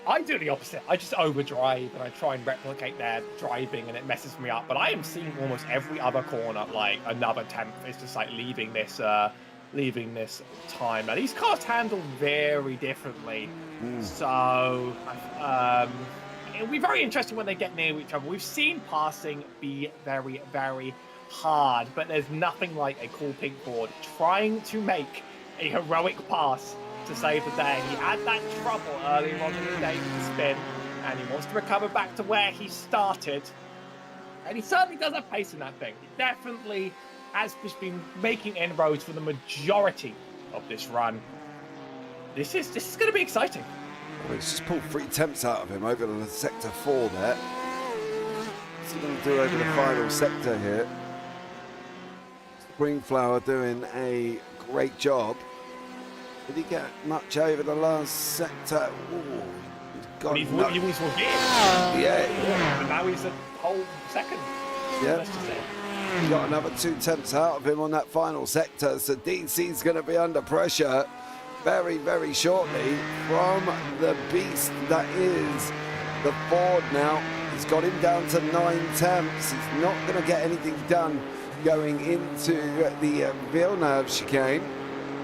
I do the opposite. I just overdrive and I try and replicate their driving and it messes me up. But I am seeing almost every other corner like another tenth. It's just like leaving this time. Now these cars handle very differently. So it'll be very interesting when they get near each other. We've seen passing be very, very hard, but there's nothing like a cool pink Ford trying to make a heroic pass to save the day. He had that trouble earlier on in the day with the spin, and he wants to recover back to where he started. And he certainly does have pace in that thing. He definitely has just been making inroads for the majority of this run. This is going to be exciting. Well, he's just pulled 3 attempts out of him over the sector 4 there. What's he going to do over the final sector here? Springflower doing a great job. Did he get much over the last sector? Ooh, He was yeah. And now he's a whole second. Yeah. Let's just say. He got another 2 attempts out of him on that final sector, so DC's going to be under pressure very, very shortly from the beast that is the Ford now. He's got him down to 9 attempts. He's not going to get anything done going into the Villeneuve chicane.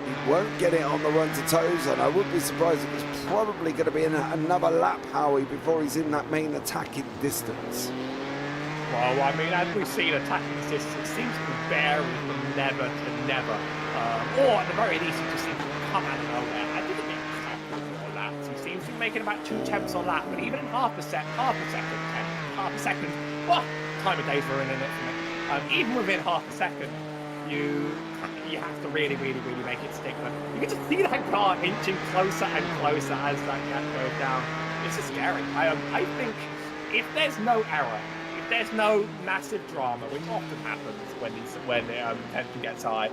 He won't get it on the run to Tozon. I wouldn't be surprised if it's probably going to be another lap, Howie, before he's in that main attacking distance. Well, I mean, as we've seen, attacking distance, it seems to vary from never to never. Or at the very least, it just seems to come out of nowhere. I didn't get a couple more laps. He seems to be making about 2 attempts on lap, but even in half a second, well, time of day's ruining it for me. Even within half a second, you have to really, really, really make it stick. But you can just see that car inching closer and closer as that gap goes down. It's just scary. I think if there's no error, if there's no massive drama, which often happens when the tension gets high,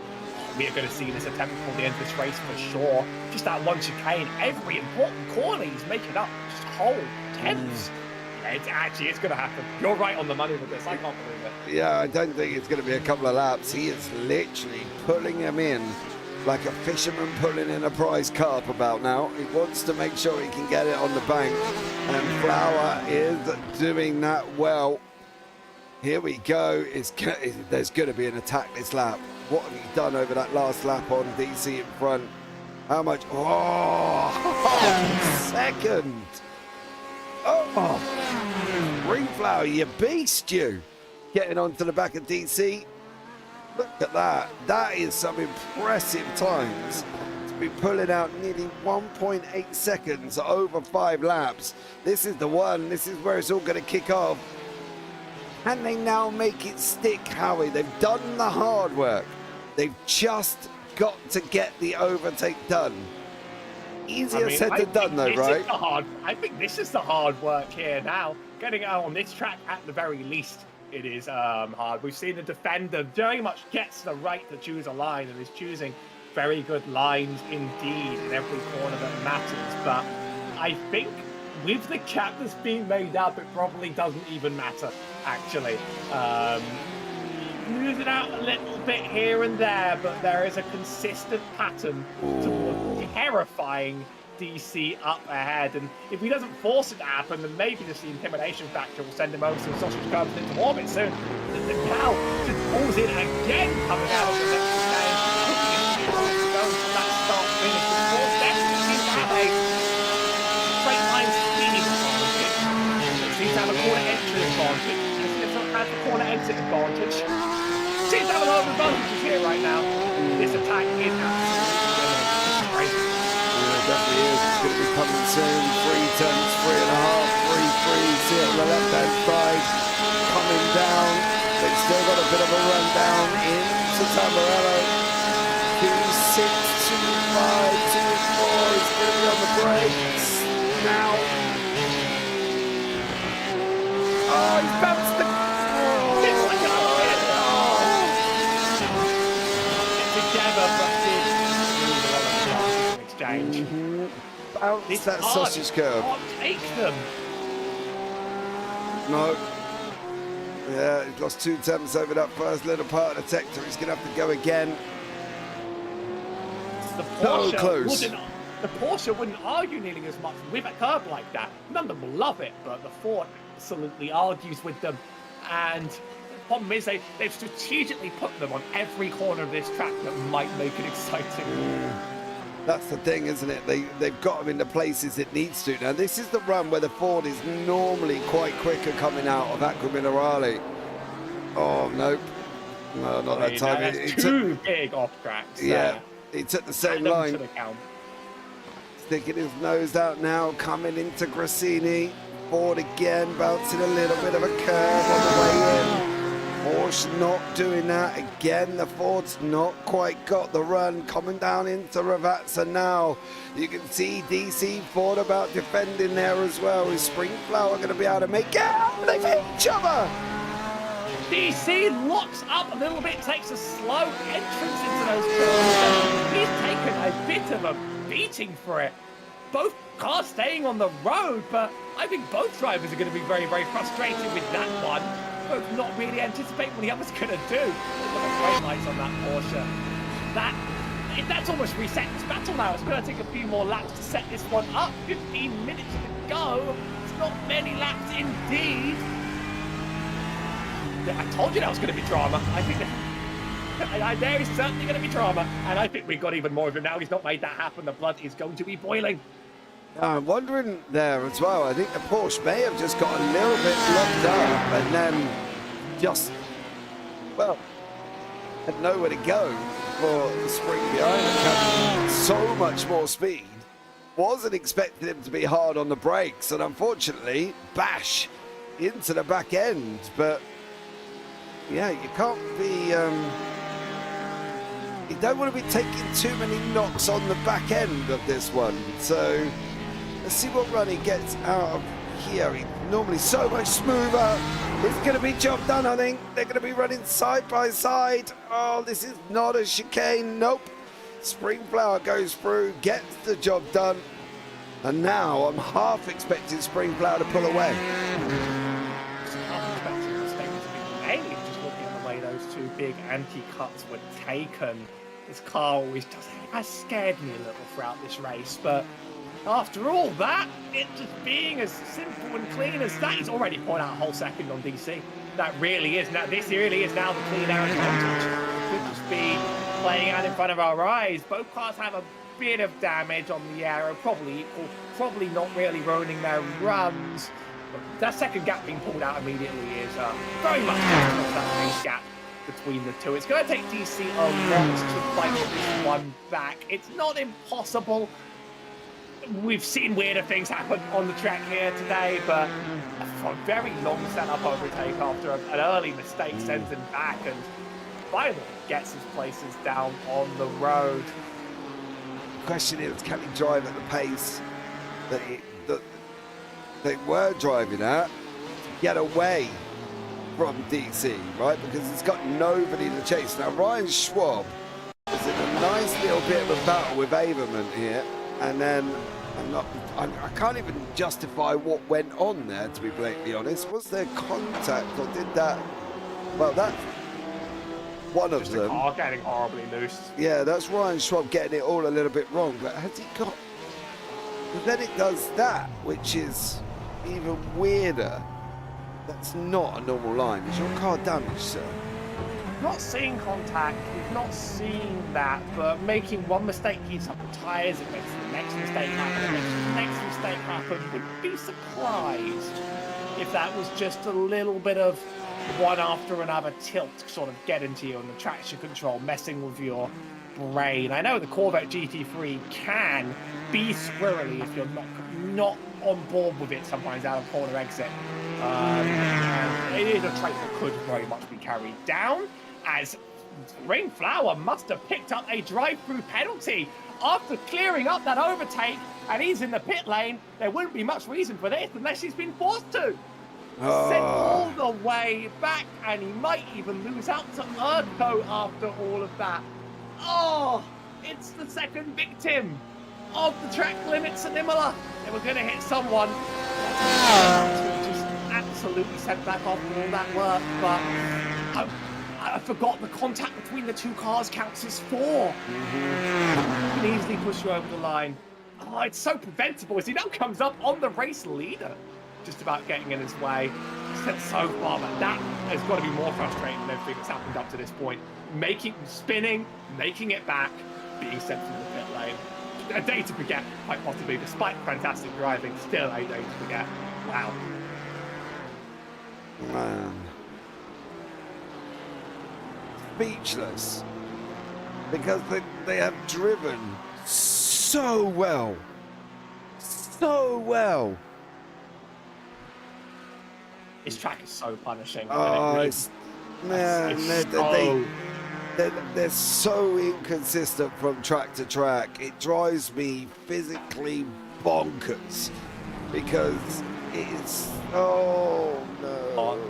we are going to see this attempt before the end of this race for sure. Just that one chicane, every important corner he's making up, just whole tenths. It's going to happen. You're right on the money with this. I can't believe it. Yeah, I don't think it's going to be a couple of laps. He is literally pulling him in like a fisherman pulling in a prize carp about now. He wants to make sure he can get it on the bank, and Flower is doing that well. Here we go. There's going to be an attack this lap. What have you done over that last lap on DC in front? How much? Oh, second. Oh, Springflower, you beast, you. Getting onto the back of DC. Look at that. That is some impressive times. To be pulling out nearly 1.8 seconds over 5 laps. This is the one. This is where it's all going to kick off. Can they now make it stick, Howie? They've done the hard work. They've just got to get the overtake done. Easier said than done, though, right? I think this is the hard work here now. Getting out on this track, at the very least, it is hard. We've seen the defender very much gets the right to choose a line and is choosing very good lines indeed in every corner that matters. But I think with the cap that's being made up, it probably doesn't even matter, actually. Move it out a little bit here and there, but there is a consistent pattern towards terrifying DC up ahead. And if he doesn't force it to happen, then maybe just the intimidation factor will send him over some sausage curbs into orbit soon. The cow just pulls in again, coming out of the next game. Going from that start finish. The Ford definitely seems to have a straight line speed advantage. It seems to have a corner entry advantage. Has the corner exit advantage. Seems to have a lot of advantages here right now. This attack is absolutely crazy. Yeah, it definitely is. It's going to be coming soon. 3 turns, 3.5, 3-3. See it on the left-hand side. Coming down. They've still got a bit of a run down into Tamburello. 2-6, 2-5, 2-4. He's going to be on the brakes now. Oh, he's bounced the... Exchange. Bounce that sausage curve. Can't take them. No. Yeah, he's lost 2 attempts over that first little part of the sector. He's going to have to go again. The Porsche wouldn't argue nearly as much with a curb like that. None of them will love it, but the Ford absolutely argues with them. And the problem is they've strategically put them on every corner of this track that might make it exciting. That's the thing, isn't it? They've got them in the places it needs to. Now, this is the run where the Ford is normally quite quicker coming out of Acqua Minerale. Oh, nope. No, not that time. It took 2 big off tracks. Yeah, he took the same line. sticking his nose out now, coming into Grassini. Ford again, bouncing a little bit of a curve on the way in. Porsche not doing that again. The Ford's not quite got the run. Coming down into Ravazza now. You can see DC Ford about defending there as well. Is Springflower going to be able to make it? They've hit each other. DC locks up a little bit, takes a slow entrance into those corners. He's taken a bit of a beating for it. Both cars staying on the road, but I think both drivers are going to be very, very frustrated with that one. Both not really anticipating what the other's going to do. Look at the brake lights on that Porsche. That's almost reset this battle now. It's going to take a few more laps to set this one up. 15 minutes to go. It's not many laps indeed. I told you that was going to be drama. I think there is certainly going to be drama, and I think we've got even more of him now. He's not made that happen. The blood is going to be boiling. I'm wondering there as well. I think the Porsche may have just got a little bit locked up and then just, well, had nowhere to go for the spring behind it, having so much more speed. Wasn't expecting him to be hard on the brakes, and unfortunately, bash into the back end. But yeah, you can't be, you don't want to be taking too many knocks on the back end of this one. So let's see what run he gets out of here. He's normally so much smoother. It's going to be job done, I think. They're going to be running side by side. Oh, this is not a chicane. Nope. Springflower goes through, gets the job done. And now I'm half expecting Springflower to pull away. Those two big anti-cuts were taken. This car always does it. Has scared me a little throughout this race, but after all that, it just being as simple and clean as that, he's already put out a whole second on DC. That really is now. This really is now the clean air advantage. It could just be playing out in front of our eyes. Both cars have a bit of damage on the aero, probably equal, probably not really ruining their runs. That second gap being pulled out immediately is very much that big gap between the two. It's going to take DC a lot to fight this one back. It's not impossible. We've seen weirder things happen on the track here today, but a very long setup overtake after an early mistake sends him back and finally gets his places down on the road. The question is, can he drive at the pace that they were driving at to get away from DC, right? Because he's got nobody to chase. Now, Ryan Schwab is in a nice little bit of a battle with Averman here, and then I can't even justify what went on there, to be blatantly honest. Was there contact, or did that? Well, that's one of them. Car getting horribly loose. Yeah, that's Ryan Schwab getting it all a little bit wrong. But has he got? But then it does that, which is even weirder. That's not a normal line. Is your car damaged, sir? Not seeing contact, we've not seen that, but making one mistake heats up the tyres, it makes the next mistake happen, it makes the next mistake happen. Wouldn't be surprised if that was just a little bit of one after another tilt to sort of get into you on the traction control, messing with your brain. I know the Corvette GT3 can be squirrely if you're not on board with it sometimes out of corner exit. It is a trait that could very much be carried down, as Rainflower must have picked up a drive-through penalty after clearing up that overtake, and he's in the pit lane. There wouldn't be much reason for this unless he's been forced to. Sent all the way back, and he might even lose out to Erdco after all of that. Oh, it's the second victim of the track limits at Imola. They were going to hit someone. Just absolutely sent back off all that work, but I forgot the contact between the two cars counts as 4. You can easily push you over the line. Oh, it's so preventable as he now comes up on the race leader, just about getting in his way. Sent so far, but that has got to be more frustrating than everything that's happened up to this point. Spinning, making it back, being sent from the pit lane. A day to forget, quite possibly, despite fantastic driving, still a day to forget. Wow. Man. Speechless. Because they have driven so well so well. This track is so punishing. Oh, and they're so inconsistent from track to track. It drives me physically bonkers because it's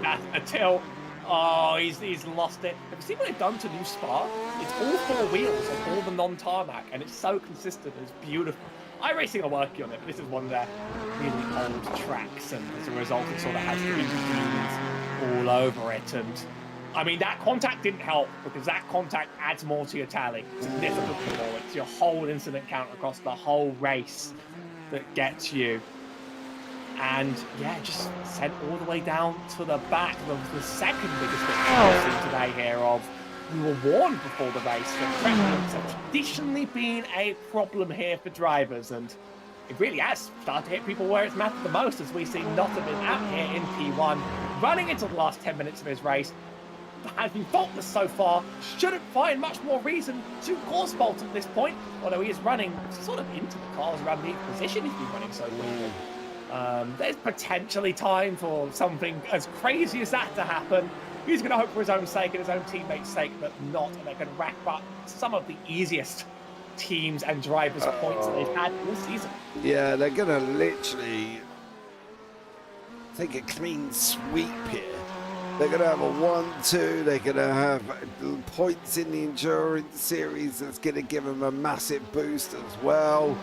that's a tilt. Oh, he's lost it. Have you seen what they've done to New Spa? It's all four wheels on all the non-tarmac, and it's so consistent. It's beautiful. iRacing are working on it, but this is one of their really old tracks, and as a result, it sort of has the green all over it. And I mean, that contact didn't help because that contact adds more to your tally. Significantly more. It's your whole incident count across the whole race that gets you. And yeah, just sent all the way down to the back. The second biggest thing I've seen today here of we were warned before the race that prevalence have traditionally been a problem here for drivers, and it really has started to hit people where it's mattered the most, as we see Nottingham out here in P1 running into the last 10 minutes of his race. Has been faultless so far, shouldn't find much more reason to cause fault at this point, although he is running sort of into the cars around the position he's been running so quickly. There's potentially time for something as crazy as that to happen. He's going to hope for his own sake and his own teammates' sake that not, and they can rack up some of the easiest teams and drivers' points that they've had all season. Yeah, they're going to literally take a clean sweep here. They're going to have a 1-2. They're going to have points in the endurance series that's going to give them a massive boost as well.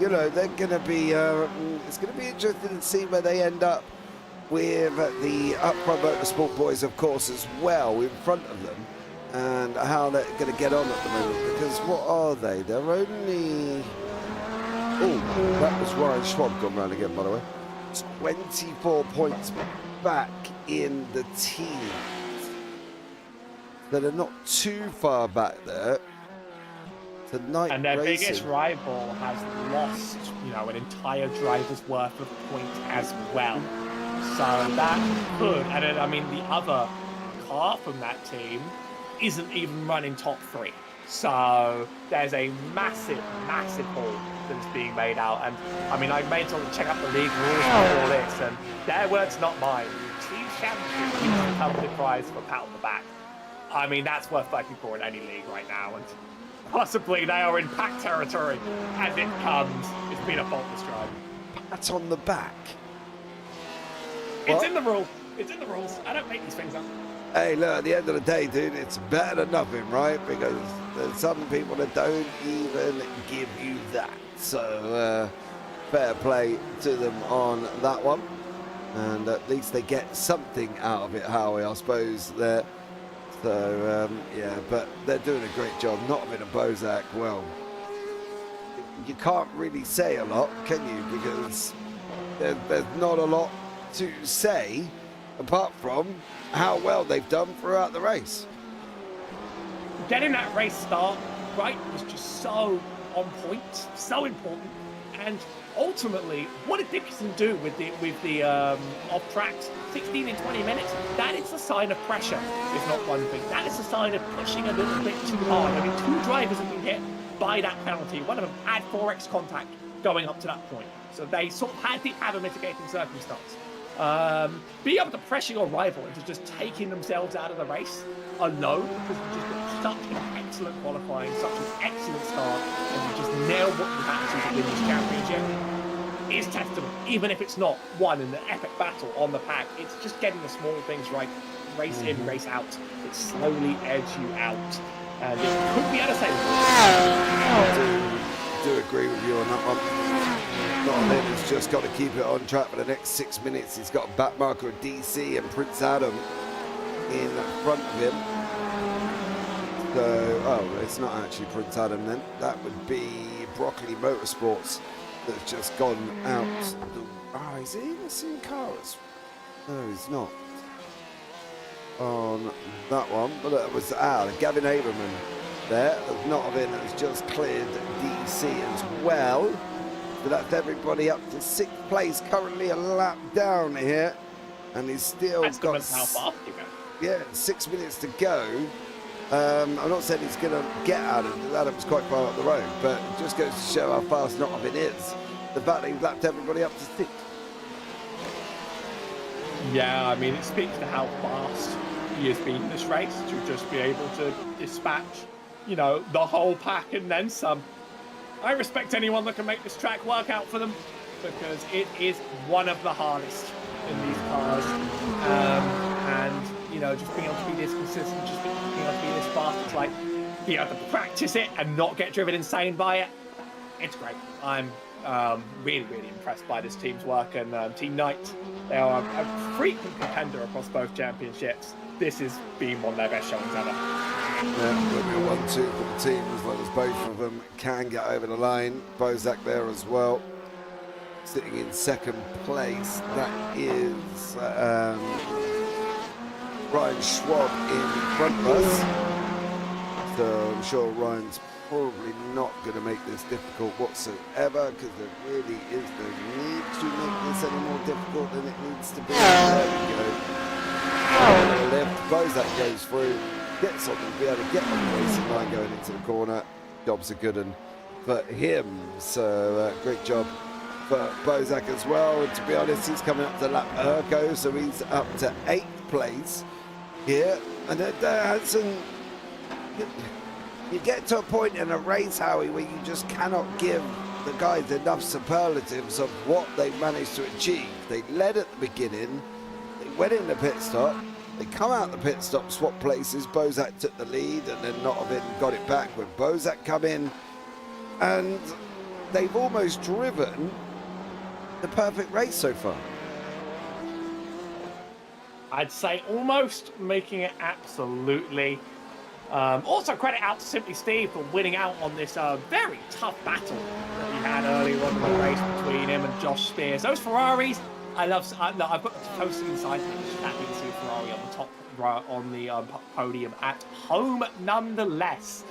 You know, they're going to be, it's going to be interesting to see where they end up with the Upfront Motorsport boys, of course, as well in front of them, and how they're going to get on at the moment. Because what are they? They're only... Oh, that was Ryan Schwab gone round again, by the way. It's 24 points back in the teams. So they're not too far back there. Tonight and their racing. biggest rival has lost, you know, an entire driver's worth of points as well. So that could, and then, I mean, the other car from that team isn't even running top 3. So there's a massive, massive haul that is being made out. And I mean, I made sure to check out the league rules for all this, and their words, not mine. Team championship is the public prize for a pat on the back. I mean, that's worth fighting for in any league right now, and possibly they are in pack territory as it comes. It's been a faultless drive. Pat on the back. It's in the rules. It's in the rules. I don't make these things up. Hey, look, at the end of the day, dude, it's better than nothing, right? Because there's some people that don't even give you that. So, fair play to them on that one. And at least they get something out of it, Howie, I suppose, there. So, yeah, but they're doing a great job. Not having a Bozak, well, you can't really say a lot, can you? Because there's not a lot to say apart from how well they've done throughout the race. Getting that race start right was just so on point, so important, and ultimately, what did Dickinson do with the off tracks 16 and 20 minutes? That is a sign of pressure, if not one thing. That is a sign of pushing a little bit too hard. I mean, 2 drivers have been hit by that penalty. One of them had 4x contact going up to that point, so they sort of had to have a mitigating circumstance. Being able to pressure your rival into just taking themselves out of the race alone, because you just got such an excellent qualifying, such an excellent start, and you just nailed what you had to win this championship, is testament. Even if it's not won in the epic battle on the pack, it's just getting the small things right, race in, race out, that slowly edge you out, and it could be unassailable. I do agree with you on that one. He's just got to keep it on track for the next 6 minutes. He's got a back marker of DC and Prince Adam in front of him. So, oh, it's not actually Prince Adam then. That would be Broccoli Motorsports that's just gone out. Oh, is he in the same cars? No, he's not. On that one, but it was Gavin Aberman there. There's not of it has just cleared DC as well. So that's everybody up to 6th place, currently a lap down here, and he's still got how fast you go. Yeah, 6 minutes to go. I'm not saying he's going to get out of it. Adam's quite far up the road, but it just goes to show how fast Nottingham is the fact that he's lapped everybody up to 6th. Yeah, I mean, it speaks to how fast he has been this race to just be able to dispatch, you know, the whole pack and then some. I respect anyone that can make this track work out for them, because it is one of the hardest in these cars. And, you know, just being able to be this consistent, just being able to be this fast, it's like being able to practice it and not get driven insane by it. It's great. I'm really, really impressed by this team's work, and Team Knight, they are a frequent contender across both championships. This has been one of their best showings ever. Yeah, will be a 1-2 for the team, as long as both of them can get over the line. Bozak there as well, sitting in 2nd place. That is Ryan Schwab in front of us. So I'm sure Ryan's probably not going to make this difficult whatsoever, because there really is no need to make this any more difficult than it needs to be. There we go. On the left, Bozak goes through, gets on and be able to get on the racing line going into the corner. Job's a good one for him, so great job for Bozak as well. And to be honest, he's coming up to lap Urko, so he's up to 8th place here. And then Hansen, you get to a point in a race, Howie, where you just cannot give the guys enough superlatives of what they managed to achieve. They led at the beginning, they went in the pit stop, they come out the pit stop, swap places. Bozak took the lead, and then Notovin got it back when Bozak come in, and they've almost driven the perfect race so far. I'd say almost, making it absolutely. Also credit out to Simply Steve for winning out on this very tough battle that he had earlier on in the race between him and Josh Spears. Those Ferraris, I've got the toasty inside me. Just happy to see a Ferrari on the top right on the podium at home nonetheless.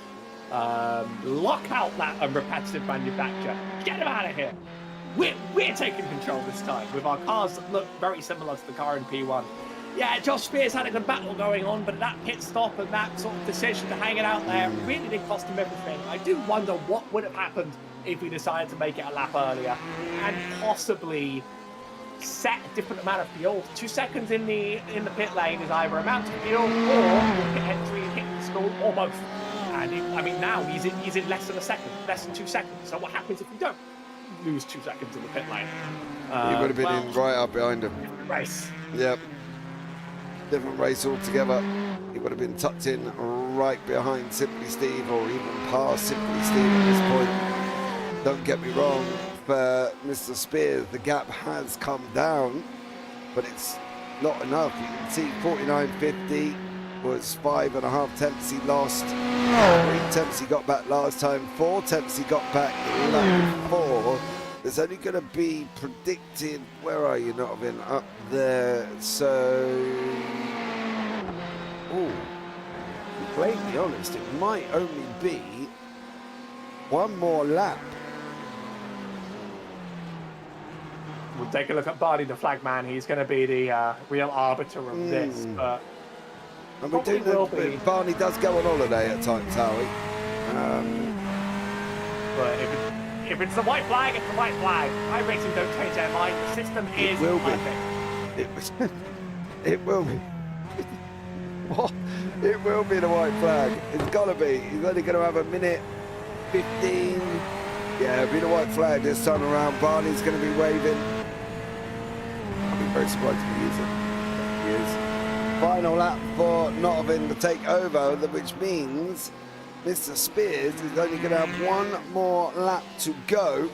Lock out that repetitive manufacture. Get him out of here. We're taking control this time with our cars that look very similar to the car in P1. Yeah, Josh Spears had a good battle going on, but that pit stop and that sort of decision to hang it out there really did cost him everything. I do wonder what would have happened if he decided to make it a lap earlier and possibly set a different amount of fuel. 2 seconds in the pit lane is either amount of fuel or pit entry and hitting the stall or both. And I mean, now he's in less than a second, less than 2 seconds. So what happens if we don't lose 2 seconds in the pit lane? He would have been in right up behind him. Race. Yep. Different race altogether. He would have been tucked in right behind Simply Steve, or even past Simply Steve at this point. Don't get me wrong, for Mr. Spears, the gap has come down, but it's not enough. You can see 49.50 was 5.5 tenths he lost. 3 tenths he got back last time. 4 tenths he got back lap 4. There's only going to be predicted, where are you, Notovin? Up there, so... Oh, to be completely honest, it might only be one more lap. We'll take a look at Barney the Flagman. He's going to be the real arbiter of this, but... And we do know that Barney does go on holiday at times, Howie. But if it's the white flag, it's the white flag. My racing don't change their mind. The system is perfect. It will be. What? It will be the white flag. It's got to be. He's only going to have a minute 15. Yeah, it'll be the white flag this time around. Barney's going to be waving. I'll be very surprised if he isn't. He is. Final lap for Notovin to take over, which means Mr. Spears is only going to have one more lap to go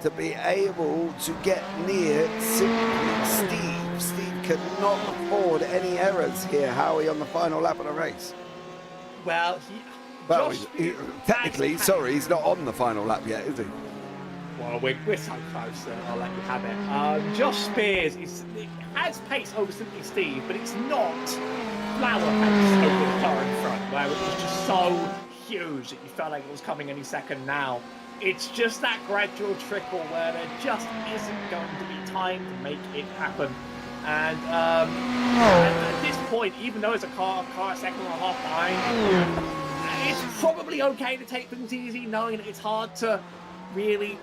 to be able to get near Simply Steve. Steve cannot afford any errors here, Howie, on the final lap of the race. Well, technically, sorry, he's not on the final lap yet, is he? Well, we're so close, I'll let you have it. Josh Spears has pace over Simply Steve, but it's not flower pace over the car in front, where it was just so huge that you felt like it was coming any second now. It's just that gradual trickle where there just isn't going to be time to make it happen. And at this point, even though it's a car a second and a half behind, it's probably okay to take things easy, knowing that it's hard to really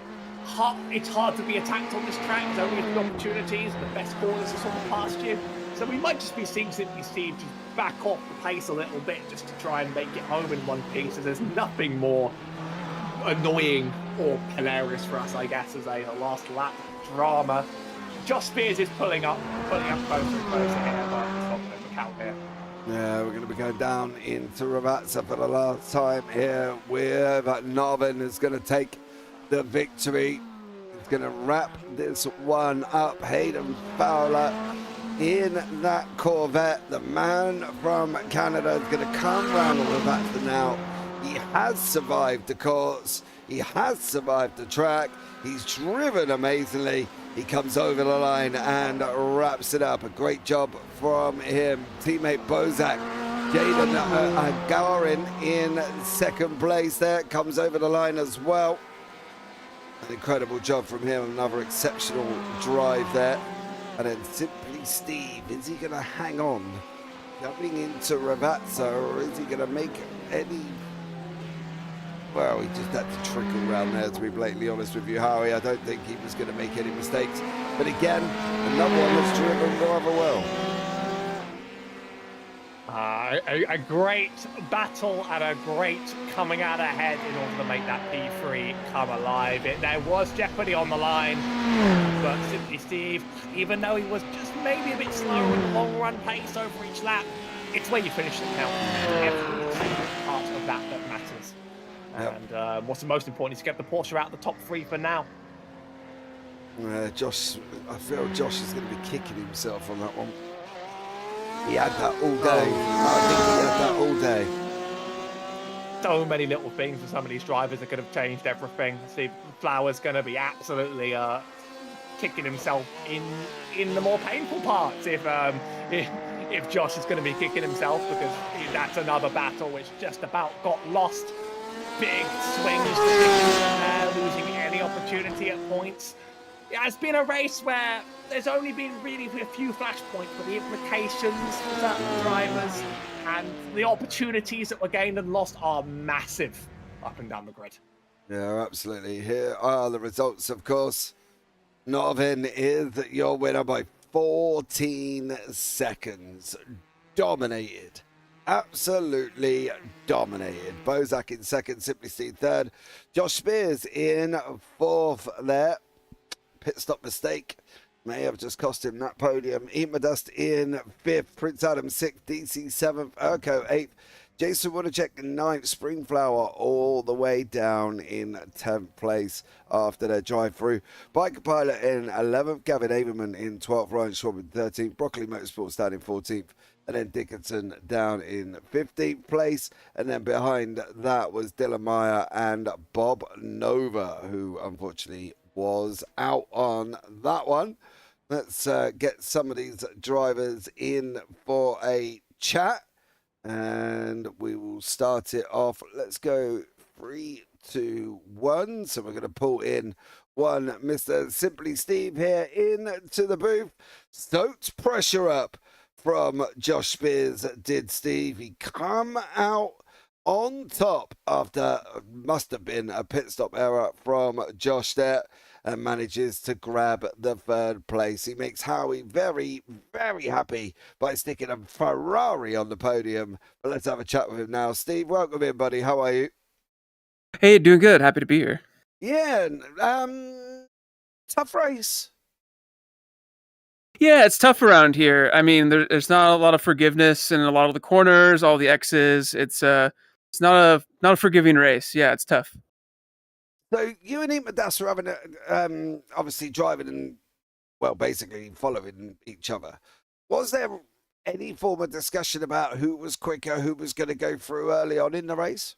it's hard to be attacked on this track. There's only a few opportunities, and the best corners are sort of past you. So we might just be seeing Simply Steve just back off the pace a little bit just to try and make it home in one piece. So there's nothing more annoying or hilarious for us, I guess, as a last lap drama. Josh Spears is pulling up closer and closer here, but it's not going to count here. Yeah, we're going to be going down into Ravazza for the last time here with Norvin is going to take the victory. He's going to wrap this one up. Hayden Fowler in that Corvette. The man from Canada is going to come round on Ravazza now. He has survived the course. He has survived the track. He's driven amazingly. He comes over the line and wraps it up. A great job from him. Teammate Bozak. Jaden Garin in second place there. Comes over the line as well. An incredible job from him. Another exceptional drive there. And then Simply Steve. Is he going to hang on? Coming into Ravazza, or is he going to make any... Well, he just had to trickle around there, to be blatantly honest with you, Howie. I don't think he was going to make any mistakes. But again, another one that's driven rather well. A great battle and a great coming out ahead in order to make that P3 come alive. There was jeopardy on the line, but Simply Steve, even though he was just maybe a bit slower in the long run pace over each lap, it's where you finish that counts. Every single part of that matters. And what's the most important is to get the Porsche out of the top three for now. Josh, I feel Josh is going to be kicking himself on that one. He had that all day. I think he had that all day. So many little things for some of these drivers that could have changed everything. Steve Flower's going to be absolutely kicking himself in the more painful parts if Josh is going to be kicking himself, because that's another battle which just about got lost. Big swings to Dickens, losing any opportunity at points. It has been a race where there's only been really a few flashpoints, but the implications for certain drivers and the opportunities that were gained and lost are massive up and down the grid. Yeah, absolutely. Here are the results, of course. Norvin is your winner by 14 seconds. Dominated. Absolutely dominated. Bozak in second, Simply Steve third. Josh Spears in fourth there. Pit stop mistake may have just cost him that podium. Emadust in fifth. Prince Adam sixth. DC seventh. Urko eighth. Jason Woodercheck in ninth. Springflower all the way down in 10th place after their drive through. Biker Pilot in 11th. Gavin Averman in 12th. Ryan Schwab in 13th. Broccoli Motorsports down in 14th. And then Dickinson down in 15th place. And then behind that was Dylan Meyer and Bob Nova, who unfortunately was out on that one. Let's get some of these drivers in for a chat. And we will start it off. Let's go 3, 2, 1. So we're going to pull in one Mr. Simply Steve here into the booth. Stoked pressure up from Josh Spears, did Steve. He come out on top after must have been a pit stop error from Josh there, and manages to grab the third place. He makes Howie very, very happy by sticking a Ferrari on the podium. But let's have a chat with him now. Steve, welcome in, buddy. How are you? Hey, doing good. Happy to be here. Yeah, tough race. Yeah, it's tough around here. I mean, there's not a lot of forgiveness in a lot of the corners, all the X's. It's not a forgiving race. Yeah, it's tough. So you and Imadas are having obviously driving and, well, basically following each other. Was there any form of discussion about who was quicker, who was going to go through early on in the race?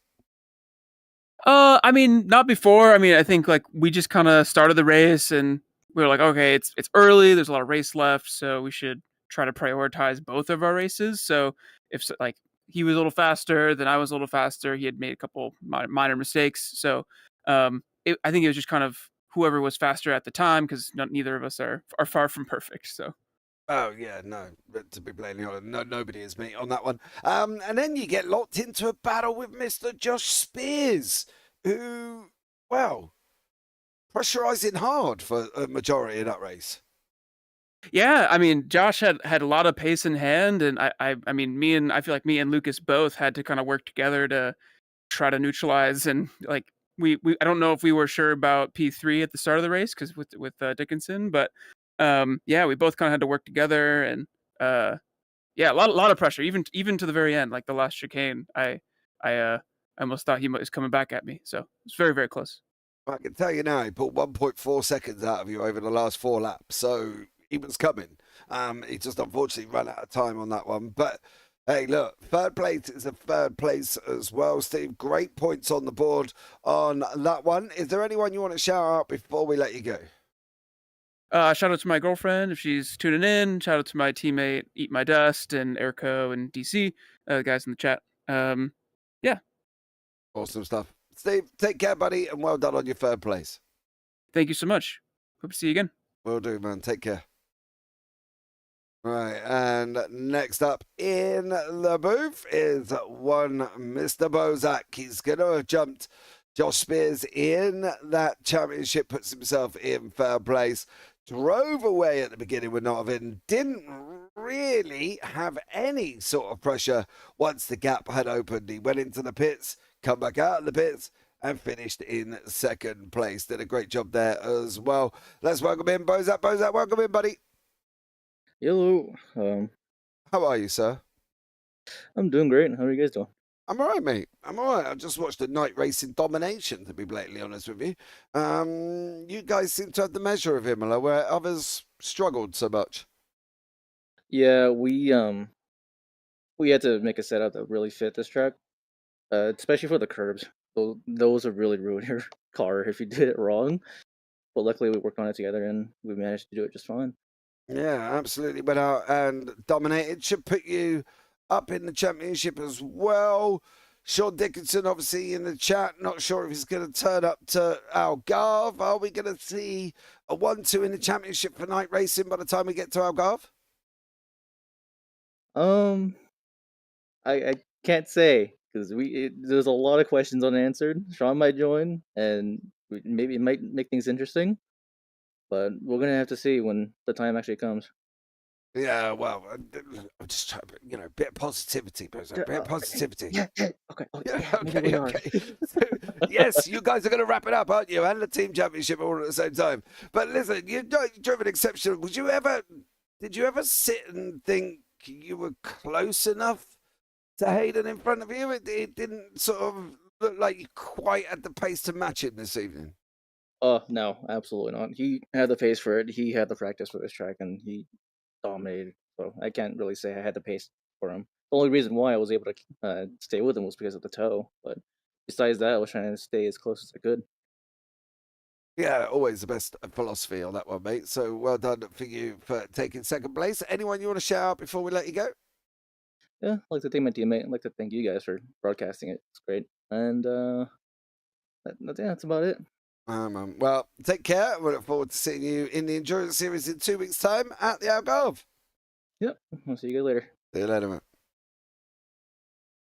I mean, not before. I mean, I think like we just kind of started the race and we were like, okay, it's early. There's a lot of race left, so we should try to prioritize both of our races. So if like he was a little faster, then I was a little faster. He had made a couple minor mistakes, so I think it was just kind of whoever was faster at the time, because neither of us are far from perfect. So. Oh yeah, no. But to be blatantly honest, nobody is me on that one. And then you get locked into a battle with Mr. Josh Spears, who, well, pressurising hard for a majority of that race. Yeah, I mean, Josh had a lot of pace in hand, and I mean, I feel like me and Lucas both had to kind of work together to try to neutralize. And like we I don't know if we were sure about P3 at the start of the race because with Dickinson, but yeah, we both kind of had to work together, and yeah, a lot of pressure, even to the very end, like the last chicane. I almost thought he was coming back at me, so it's very, very close. I can tell you now, he pulled 1.4 seconds out of you over the last 4 laps, so he was coming. He just unfortunately ran out of time on that one. But hey, look, third place is a third place as well, Steve. Great points on the board on that one. Is there anyone you want to shout out before we let you go? Shout out to my girlfriend if she's tuning in. Shout out to my teammate Eat My Dust and Erico and DC, the guys in the chat. Yeah. Awesome stuff. Steve, take care, buddy, and well done on your third place. Thank you so much. Hope to see you again. Will do, man. Take care. Right, and next up in the booth is one Mr. Bozak. He's going to have jumped Josh Spears in that championship, puts himself in third place. Drove away at the beginning with Notvin, didn't really have any sort of pressure once the gap had opened. He went into the pits, come back out of the pits, and finished in second place. Did a great job there as well. Let's welcome in Bozak. Bozak, welcome in, buddy. Hello. How are you, sir? I'm doing great. How are you guys doing? I'm all right, mate. I'm all right. I just watched a night racing domination, to be blatantly honest with you. You guys seem to have the measure of Imola, where others struggled so much. Yeah, we had to make a setup that really fit this track, especially for the curbs. Those would really ruin your car if you did it wrong. But luckily, we worked on it together, and we managed to do it just fine. Yeah, absolutely. Went out and dominated. Should put you up in the championship as well. Sean Dickinson, obviously, in the chat. Not sure if he's going to turn up to Algarve. Are we going to see a 1-2 in the championship for night racing by the time we get to Algarve? I can't say because there's a lot of questions unanswered. Sean might join, and maybe it might make things interesting. But we're gonna have to see when the time actually comes. Yeah, well, I'm just trying to, a bit of positivity, a bit of positivity. Yeah. Okay. Yeah, okay. So, yes, you guys are going to wrap it up, aren't you? And the team championship all at the same time. But listen, you've driven exceptional. Did you ever sit and think you were close enough to Hayden in front of you? It didn't sort of look like you quite had the pace to match him this evening. No, absolutely not. He had the pace for it. He had the practice for this track, and he dominated. So I can't really say I had the pace for him. The only reason why I was able to stay with him was because of the toe. But besides that, I was trying to stay as close as I could. Yeah, always the best philosophy on that one, mate. So well done for you for taking second place. Anyone you want to shout out before we let you go? Yeah, I'd like to thank my teammate. I'd like to thank you guys for broadcasting it. It's great. And that's about it. Well, take care. We look forward to seeing you in the Endurance Series in 2 weeks' time at the Algarve. Yep. I'll see you guys later. See you later, man.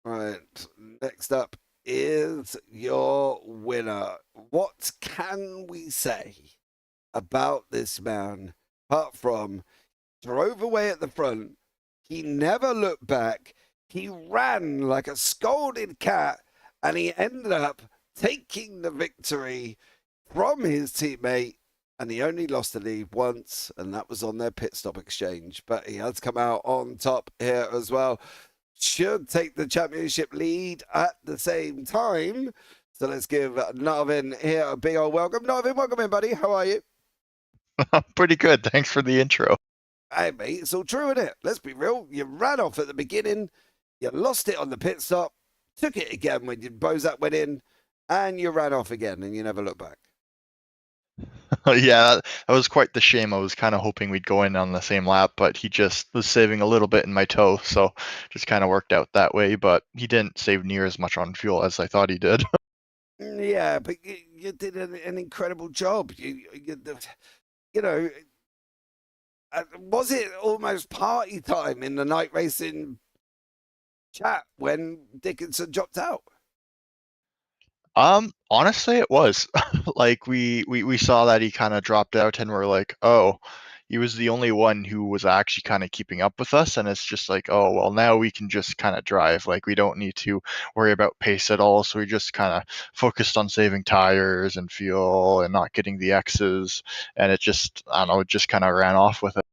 All right. Next up is your winner. What can we say about this man apart from drove away at the front? He never looked back. He ran like a scolded cat, and he ended up taking the victory from his teammate, and he only lost the lead once, and that was on their pit stop exchange. But he has come out on top here as well. Should take the championship lead at the same time. So let's give Narvin here a big old welcome. Narvin, welcome in, buddy. How are you? I'm pretty good. Thanks for the intro. Hey, mate, it's all true, isn't it? Let's be real. You ran off at the beginning. You lost it on the pit stop. Took it again when Bozak went in. And you ran off again, and you never looked back. Yeah, that was quite the shame. I was kind of hoping we'd go in on the same lap, but he just was saving a little bit in my toe, so just kind of worked out that way. But he didn't save near as much on fuel as I thought he did. Yeah, but you did an incredible job. Was it almost party time in the night racing chat when Dickinson dropped out? Honestly, it was like we saw that he kind of dropped out, and we're like, oh, he was the only one who was actually kind of keeping up with us, and it's just like, oh, well, now we can just kind of drive. Like we don't need to worry about pace at all. So we just kind of focused on saving tires and fuel and not getting the X's, and it just, I don't know, it just kind of ran off with it.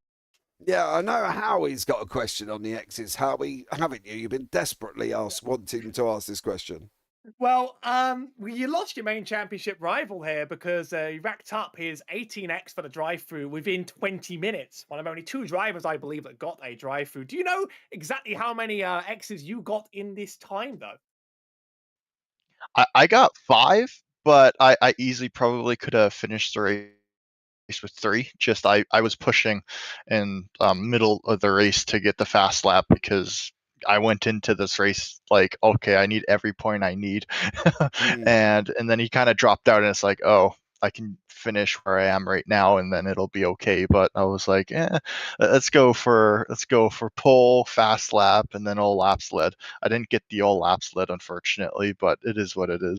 Yeah, I know Howie's got a question on the X's. Howie, haven't you? You've been desperately wanting to ask this question. Well, you lost your main championship rival here because he racked up his 18x for the drive-through within 20 minutes. One of only 2 drivers, I believe, that got a drive-through. Do you know exactly how many X's you got in this time, though? I got 5, but I easily probably could have finished the race with 3. Just I was pushing in middle of the race to get the fast lap because I went into this race like, okay, I need every point I need. and then he kind of dropped out, and it's like, oh, I can finish where I am right now, and then it'll be okay. But I was like, let's go for pole, fast lap, and then all laps led. I didn't get the all laps led, unfortunately, but it is what it is.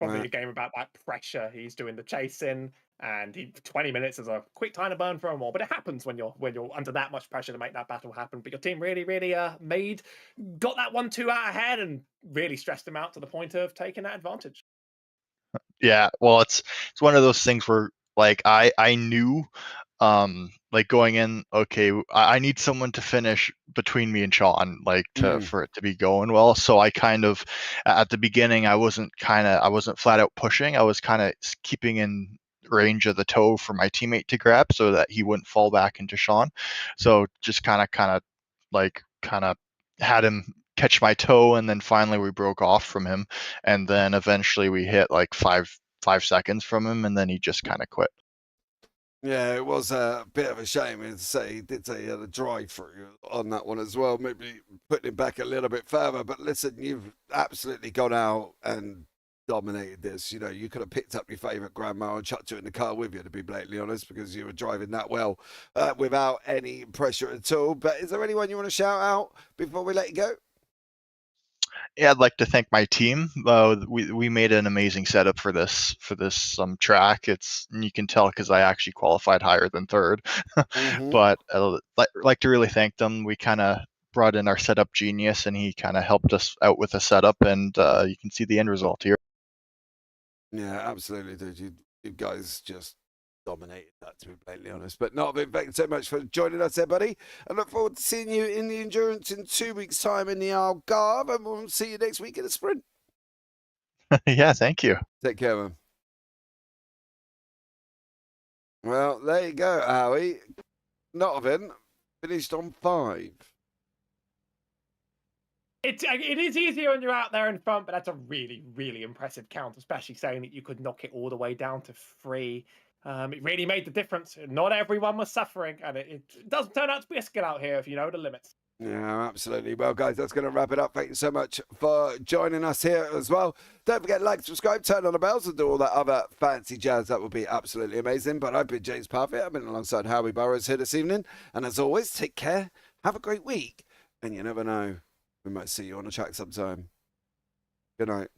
Probably a game about that pressure. He's doing the chasing, and 20 minutes is a quick time to burn for him more. But it happens when you're under that much pressure to make that battle happen. But your team really got that 1-2 out ahead and really stressed him out to the point of taking that advantage. Yeah, well, it's one of those things where like I knew like going in, okay, I need someone to finish between me and Sean, like for it to be going well. So I kind of at the beginning I wasn't flat out pushing. I was kind of keeping in range of the toe for my teammate to grab so that he wouldn't fall back into Sean. So just kind of had him catch my toe, and then finally we broke off from him, and then eventually we hit like 5 seconds from him, and then he just kind of quit. Yeah, it was a bit of a shame. He did say he had a drive-through on that one as well, maybe putting it back a little bit further. But listen, you've absolutely gone out and dominated this. You know, you could have picked up your favourite grandma and chucked her in the car with you, to be blatantly honest, because you were driving that well without any pressure at all. But is there anyone you want to shout out before we let you go? Yeah, I'd like to thank my team. We made an amazing setup for this track. You can tell because I actually qualified higher than third. But I'd like to really thank them. We kind of brought in our setup genius, and he kind of helped us out with the setup, and you can see the end result here. Yeah, absolutely, dude. You guys just dominated that, to be blatantly honest. But Narvin, thank you so much for joining us there, buddy. I look forward to seeing you in the endurance in 2 weeks' time in the Algarve, and we'll see you next week in the sprint. Yeah, thank you. Take care, man. Well, there you go, Howie. Narvin finished on 5. It is easier when you're out there in front, but that's a really, really impressive count, especially saying that you could knock it all the way down to 3. It really made the difference. Not everyone was suffering, and it doesn't turn out to be a skill out here if you know the limits. Yeah, absolutely. Well, guys, that's going to wrap it up. Thank you so much for joining us here as well. Don't forget to like, subscribe, turn on the bells, and do all that other fancy jazz. That would be absolutely amazing. But I've been James Parfitt. I've been alongside Howie Burrows here this evening. And as always, take care. Have a great week. And you never know, we might see you on the track sometime. Good night.